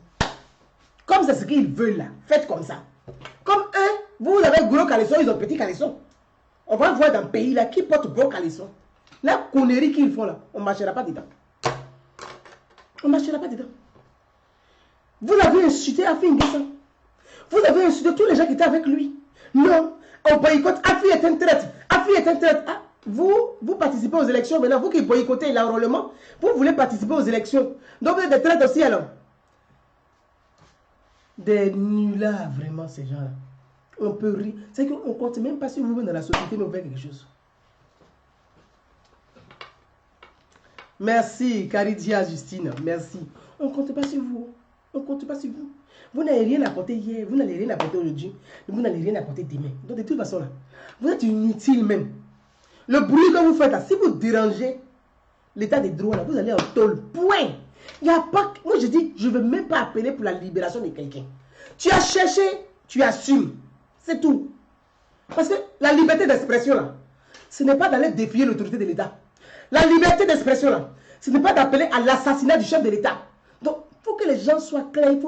Comme c'est ce qu'ils veulent là, faites comme ça. Comme eux, vous avez gros caleçon, ils ont petit caleçon. On va voir dans le pays là qui porte gros caleçon. La connerie qu'ils font là, on ne marchera pas dedans. On ne marchera pas dedans. Vous avez insulté Afi N'Guessan. Vous avez insulté tous les gens qui étaient avec lui. Non, on boycotte. Afi est un traître. Afi est un traître. Ah, vous participez aux élections. Maintenant, vous qui boycottez l'enrôlement, vous voulez participer aux élections. Donc vous êtes des traîtres aussi alors. Des nullards, vraiment, ces gens-là. On peut rire. C'est qu'on ne compte même pas sur vous dans la société, mais on fait quelque chose. Merci, Caridia Justine. Merci. On ne compte pas sur vous. On ne compte pas sur vous. Vous n'avez rien apporté hier, vous n'allez rien apporter aujourd'hui, vous n'allez rien apporter demain. Donc de toute façon, là, vous êtes inutile même. Le bruit que vous faites, là, si vous dérangez l'état des droits, là, vous allez en tôle. Point. Il n'y a pas... Moi, je dis, je ne veux même pas appeler pour la libération de quelqu'un. Tu as cherché, tu assumes. C'est tout. Parce que la liberté d'expression, là, ce n'est pas d'aller défier l'autorité de l'État. La liberté d'expression, là, ce n'est pas d'appeler à l'assassinat du chef de l'État. Donc, il faut que les gens soient clairs. Il ne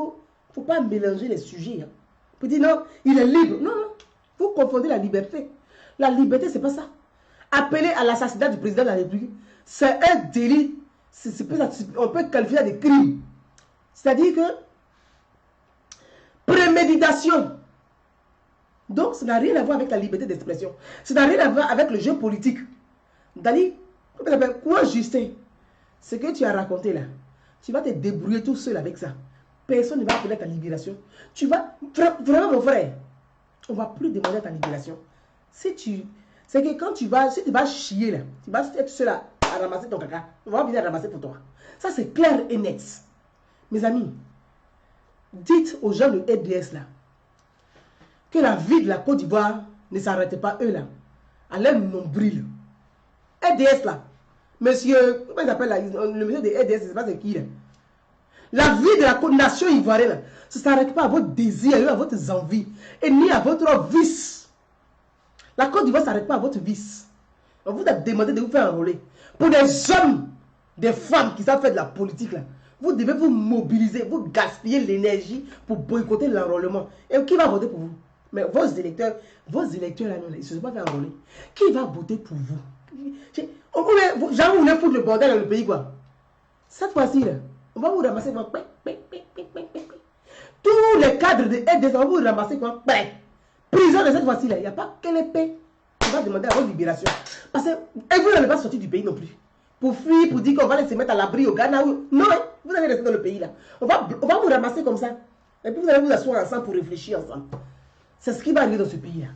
faut pas mélanger les sujets. Hein. Vous dites non, il est libre. Non, non. Vous confondez la liberté. La liberté, ce n'est pas ça. Appeler à l'assassinat du président de la République, c'est un délit. On peut qualifier ça de crime. C'est-à-dire que préméditation. Donc, ça n'a rien à voir avec la liberté d'expression. Ça n'a rien à voir avec le jeu politique. Dali, quoi, Justin? Ce que tu as raconté là, tu vas te débrouiller tout seul avec ça. Personne ne va appeler ta libération. Tu vas, vraiment mon frère, on ne va plus demander ta libération. C'est que quand tu vas chier là, tu vas être seul à ramasser ton caca. On va venir ramasser pour toi. Ça c'est clair et net. Mes amis, dites aux gens de EDS là, que la vie de la Côte d'Ivoire ne s'arrête pas eux là, à leur nombril. EDS là, monsieur, comment il s'appelle là, le monsieur de EDS, je ne sais pas c'est qui là. La vie de la nation ivoirienne, là, ça ne s'arrête pas à votre désir, à votre envie, et ni à votre vice. La Côte d'Ivoire ne s'arrête pas à votre vice. On vous a demandé de vous faire enrôler. Pour des hommes, des femmes qui savent faire de la politique, là, vous devez vous mobiliser, vous gaspiller l'énergie pour boycotter l'enrôlement. Et qui va voter pour vous? Mais vos électeurs là, non, ils ne se sont pas fait enrôler. Qui va voter pour vous? Genre, vous voulez foutre le bordel dans le pays, quoi. Cette fois-ci, là, on va vous ramasser quoi? Tous les cadres de EDS, on va vous ramasser quoi? Prison de cette fois-ci, là, il n'y a pas quelle épée qui va demander à votre libération. Parce que vous n'allez pas sortir du pays non plus. Pour fuir, pour dire qu'on va se mettre à l'abri au Ghana. Non, hein, vous allez rester dans le pays, là. On va vous ramasser comme ça. Et puis vous allez vous asseoir ensemble pour réfléchir ensemble. C'est ce qui va arriver dans ce pays-là.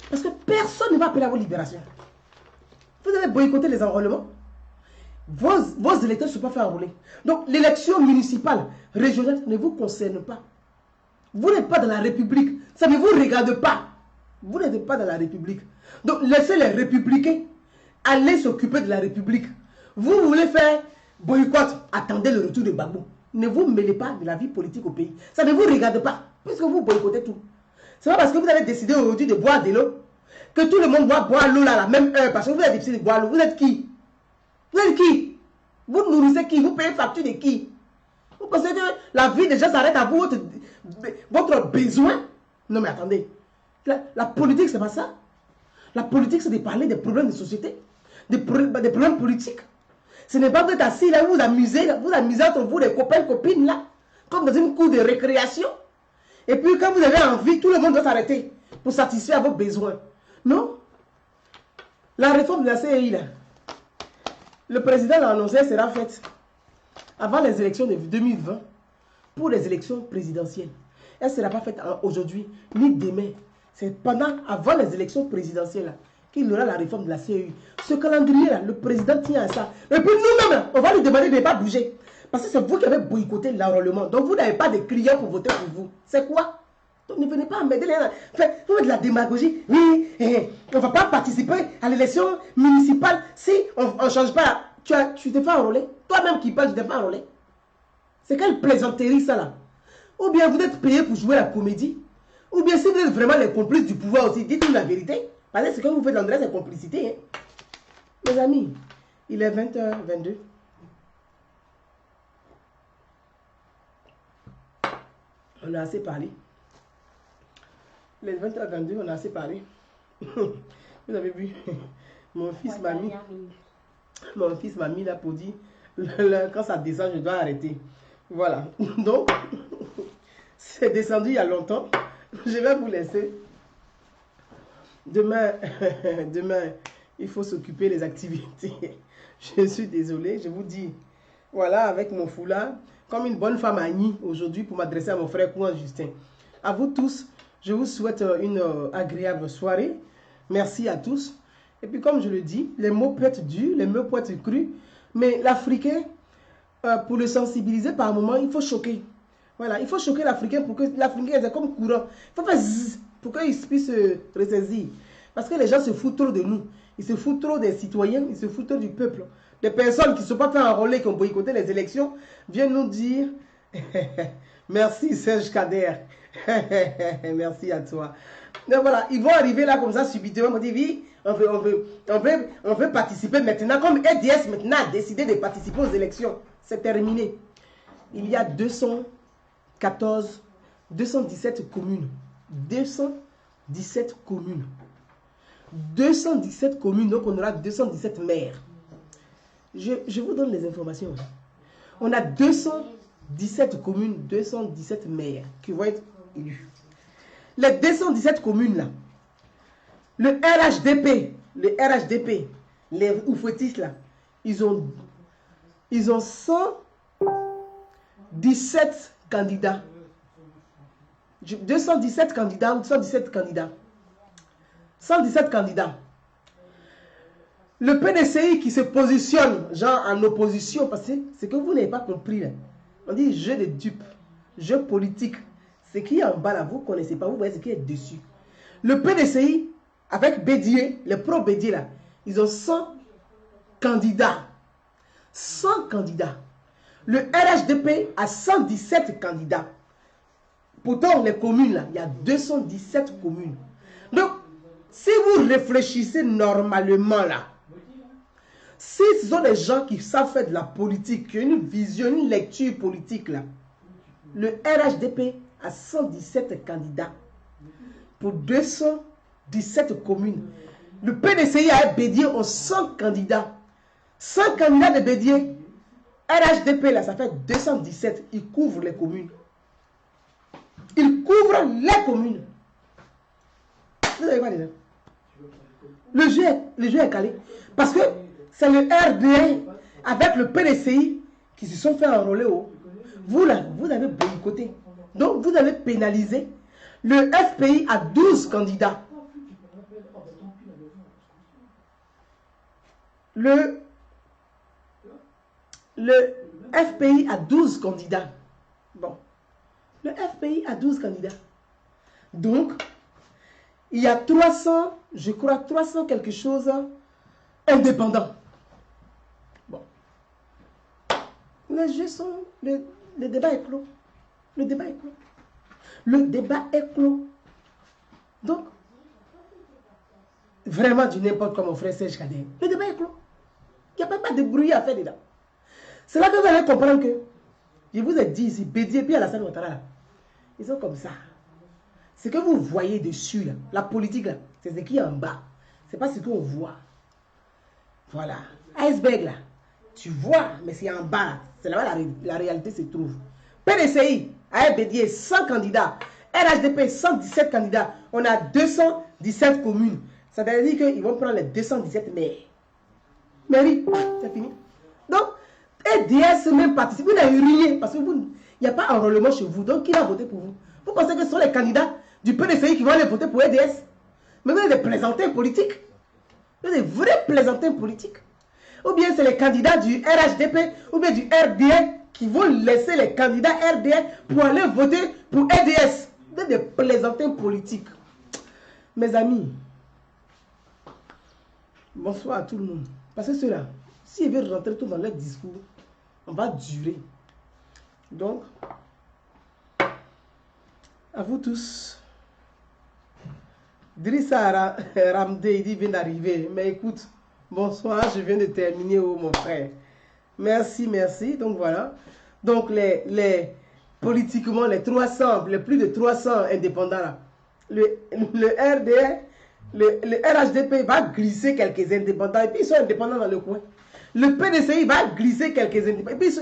Parce que personne ne va appeler à votre libération. Vous allez boycotter les enrôlements. Vos électeurs ne sont pas fait enrôler. Donc l'élection municipale, régionale, ne vous concerne pas. Vous n'êtes pas dans la République. Ça ne vous regarde pas. Vous n'êtes pas dans la République. Donc laissez les républicains aller s'occuper de la République. Vous voulez faire boycott, attendez le retour de Gbagbo. Ne vous mêlez pas de la vie politique au pays. Ça ne vous regarde pas, puisque vous boycottez tout. C'est pas parce que vous avez décidé aujourd'hui de boire de l'eau que tout le monde doit boire l'eau à la même heure. Parce que vous avez décidé de boire l'eau. Vous êtes qui? Vous êtes qui? Vous nourrissez qui? Vous payez facture de qui? Vous pensez que la vie des gens s'arrête à vous, votre besoin? Non mais attendez. La politique, c'est pas ça. La politique, c'est de parler des problèmes de société, des problèmes politiques. Ce n'est pas vous êtes assis là, vous amusez entre vous, les copains, copines là, comme dans une cour de récréation. Et puis quand vous avez envie, tout le monde doit s'arrêter. pour satisfaire vos besoins. Non. La réforme de la CEI, là, le président l'a annoncé, elle sera faite avant les élections de 2020 pour les élections présidentielles. Elle ne sera pas faite aujourd'hui ni demain. C'est avant les élections présidentielles qu'il y aura la réforme de la CEI. Ce calendrier-là, le président tient à ça. Et puis nous-mêmes, on va lui demander de ne pas bouger. Parce que c'est vous qui avez boycotté l'enrôlement. Donc vous n'avez pas de clients pour voter pour vous. C'est quoi? Donc ne venez pas m'aider. Faites de la démagogie. Oui, on ne va pas participer à l'élection municipale si on ne change pas. Tu t'es fait enrôler. Toi-même qui parles, tu t'es fait enrôler. C'est quelle plaisanterie ça là? Ou bien vous êtes payé pour jouer la comédie. Ou bien si vous êtes vraiment les complices du pouvoir aussi, dites-nous la vérité. Parce que ce que vous faites, André, c'est complicité. Hein. Mes amis, il est 20h22. On a assez parlé. Les 20h22, on a assez parlé. Vous avez vu, mon fils m'a mis là pour dire, quand ça descend, je dois arrêter. Voilà. Donc, c'est descendu il y a longtemps. Je vais vous laisser. Demain, il faut s'occuper des activités. Je suis désolée, je vous dis. Voilà, avec mon foulard, comme une bonne femme Annie aujourd'hui pour m'adresser à mon frère Kouan Justin. À vous tous, je vous souhaite une agréable soirée. Merci à tous. Et puis comme je le dis, les mots peuvent être durs, les mots peuvent être crus, mais l'Africain, pour le sensibiliser par moment, il faut choquer. Voilà, il faut choquer l'Africain pour que l'Africain est comme courant. Il faut faire zzz pour qu'il puisse se ressaisir. Parce que les gens se foutent trop de nous. Ils se foutent trop des citoyens, ils se foutent trop du peuple. Des personnes qui ne sont pas fait enrôler, qui ont boycotté les élections, viennent nous dire merci Serge Kader. Merci à toi. Donc voilà, ils vont arriver là comme ça subitement. On dit oui, on veut participer maintenant. Comme EDS maintenant a décidé de participer aux élections. C'est terminé. Il y a 217 communes. 217 communes. 217 communes, donc on aura 217 maires. Je vous donne les informations. On a 217 communes, 217 maires qui vont être élus. Les 217 communes là, le RHDP, les oufouettistes là, ils ont 117 candidats. 217 candidats ou 117 candidats. 117 candidats. Le PDCI qui se positionne, genre en opposition, parce que c'est que vous n'avez pas compris là. On dit jeu de dupes, jeu politique. Ce qui est en bas là, vous ne connaissez pas, vous voyez ce qui est dessus. Le PDCI, avec Bédier, les pro-Bédier là, ils ont 100 candidats. 100 candidats. Le RHDP a 117 candidats. Pourtant, les communes là, il y a 217 communes. Donc, si vous réfléchissez normalement là, si ce sont des gens qui savent faire de la politique, qui ont une vision, une lecture politique là, le RHDP a 117 candidats pour 217 communes. Le PDCI a Bédier ont 100 candidats. 100 candidats de Bédier. RHDP là, ça fait 217. Ils couvrent les communes. Ils couvrent les communes. Vous savez quoi déjà? Le jeu est calé. Parce que c'est le RDA avec le PDCI qui se sont fait enrôler haut. Vous là, vous avez boycotté. Donc vous avez pénalisé. Le FPI a 12 candidats. Le FPI a 12 candidats. Bon. Le FPI a 12 candidats. Donc, il y a 300, je crois, 300 quelque chose indépendants. Bon. Les jeux sont... Le débat est clos. Le débat est clos. Le débat est clos. Donc, vraiment du n'importe quoi, mon frère Serge Kader. Le débat est clos. Il n'y a pas de bruit à faire dedans. C'est là que vous allez comprendre que, je vous ai dit ici, Bédier puis Alassane Ouattara, ils sont comme ça. Ce que vous voyez dessus, là, la politique, là, c'est ce qui est en bas. Ce n'est pas ce qu'on voit. Voilà. Iceberg, là, tu vois, mais c'est en bas. C'est là-bas la réalité se trouve. PDCI, à Bédier, 100 candidats. RHDP, 117 candidats. On a 217 communes. Ça veut dire qu'ils vont prendre les 217 maires. Mairie, c'est fini. Donc, EDS même participe. Vous n'avez rien parce qu'il n'y a pas enrôlement chez vous. Donc, qui va voter pour vous? Vous pensez que ce sont les candidats du PDCI qui vont aller voter pour EDS? Mais vous êtes des plaisantins politiques. Vous êtes des vrais plaisantins politiques. Ou bien c'est les candidats du RHDP ou bien du RDN qui vont laisser les candidats RDN pour aller voter pour EDS. Vous êtes des plaisantins politiques. Mes amis, bonsoir à tout le monde. Parce que ceux-là, s'ils veulent rentrer tout dans leur discours, on va durer. Donc, à vous tous. Drissa Ramdé, il dit vient d'arriver. Mais écoute, bonsoir, je viens de terminer, oh, mon frère. Merci, merci. Donc voilà. Donc politiquement, les 300, les plus de 300 indépendants là, le RDR, le RHDP va glisser quelques indépendants et puis ils sont indépendants dans le coin. Le PDCI va glisser quelques indépendants. Et puis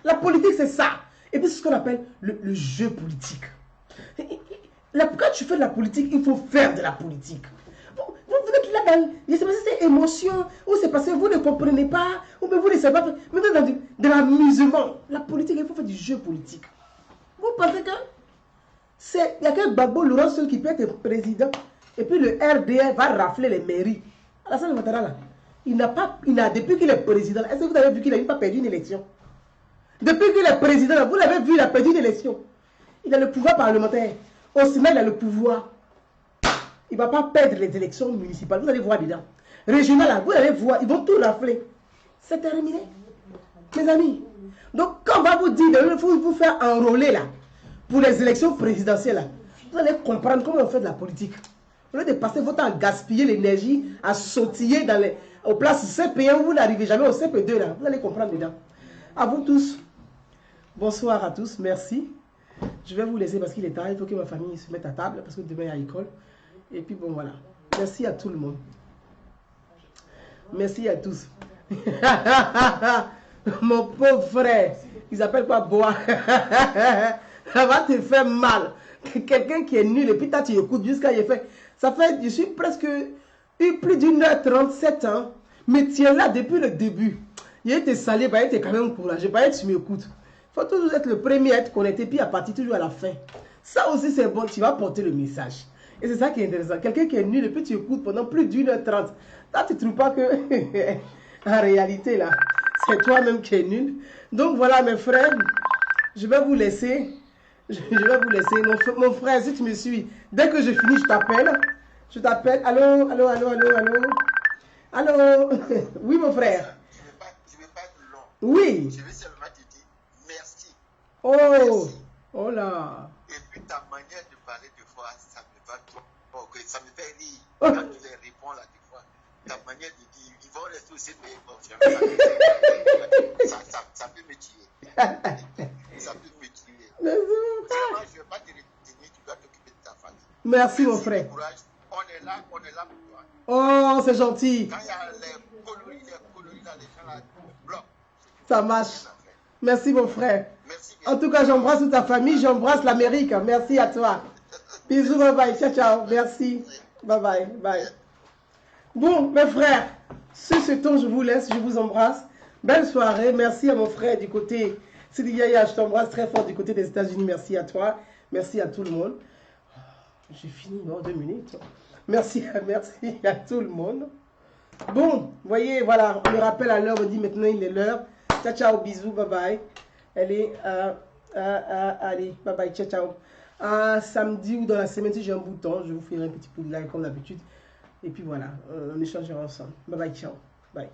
la politique c'est ça. Et puis c'est ce qu'on appelle le jeu politique. Quand tu fais de la politique, il faut faire de la politique. Vous êtes là dans, je sais pas si c'est émotion, ou c'est parce que vous ne comprenez pas, ou bien vous ne savez pas, mais vous êtes dans de l'amusement. La politique, il faut faire du jeu politique. Vous pensez que il n'y a que Gbagbo Laurent seul qui peut être président, et puis le RDR va rafler les mairies. Alassane Ouattara là, depuis qu'il est président, est-ce que vous avez vu qu'il n'a pas perdu une élection? Depuis qu'il est président, là, vous l'avez vu, il a perdu une élection. Il a le pouvoir parlementaire. Au Sénat, il a le pouvoir. Il ne va pas perdre les élections municipales. Vous allez voir dedans. Régional, là, vous allez voir. Ils vont tout rafler. C'est terminé. Mes amis. Donc, quand on va vous dire, il faut vous faire enrôler là, pour les élections présidentielles, là, vous allez comprendre comment on fait de la politique. Au lieu de passer votre temps à gaspiller l'énergie, à sautiller aux places CP1 où vous n'arrivez jamais au CP2, là. Vous allez comprendre dedans. À vous tous. Bonsoir à tous. Merci. Je vais vous laisser parce qu'il est tard. Il faut que ma famille se mette à table parce que demain il y a école. Et puis bon, voilà. Merci à tout le monde. Merci à tous. Mon pauvre frère, il s'appelle quoi, Bois? Ça va te faire mal. Quelqu'un qui est nul et puis toi tu écoutes jusqu'à il fait. Ça fait, je suis presque eu plus d'1h37 ans. Mais tu es là depuis le début. Il a été salé, il était quand même courageux. Tu m'écoutes. Il faut toujours être le premier à être connecté, puis à partir toujours à la fin. Ça aussi, c'est bon, tu vas porter le message. Et c'est ça qui est intéressant. Quelqu'un qui est nul, et puis tu écoutes pendant plus d'1h30. Là, tu ne trouves pas que, en réalité, là, c'est toi-même qui es nul. Donc, voilà, mes frères, je vais vous laisser. Je vais vous laisser. Mon frère, si tu me suis, dès que je finis, je t'appelle. Je t'appelle. Allô, allô, allô, allô, allô. Allô. Oui, mon frère. Je ne vais pas être long. Oui. Je vais seulement te dire merci. Oh, merci. Oh là. Et puis ta manière de parler des fois, ça me va trop. Oh, ça me fait rire. Oh. Quand tu les réponds là, des fois, ta manière de dire, ils vont rester aussi, mais bon, ça peut me tuer. Ça peut me tuer. Vraiment, je ne vais pas te retenir, tu dois t'occuper de ta famille. Merci mon frère. Courage. On est là pour toi. Oh, c'est gentil. Quand il y a les coloris là, les gens là bloquent. Ça marche. Merci mon frère. Merci. En tout cas, j'embrasse toute ta famille, j'embrasse l'Amérique. Merci à toi. Bisous, bye bye. Ciao, ciao. Merci. Bye bye. Bye. Bon, mes frères, sur ce ton, je vous laisse, je vous embrasse. Belle soirée. Merci à mon frère du côté Sidi Yaya, je t'embrasse très fort du côté des États-Unis. Merci à toi. Merci à tout le monde. J'ai fini dans 2 minutes. Merci à tout le monde. Bon, vous voyez, voilà, on me rappelle à l'heure, on dit maintenant il est l'heure. Ciao, ciao, bisous, bye bye. Allez, allez, bye bye, ciao, ciao. Samedi ou dans la semaine, si j'ai un bouton, je vous ferai un petit coup de like comme d'habitude. Et puis voilà, on échangera ensemble. Bye bye, ciao. Bye.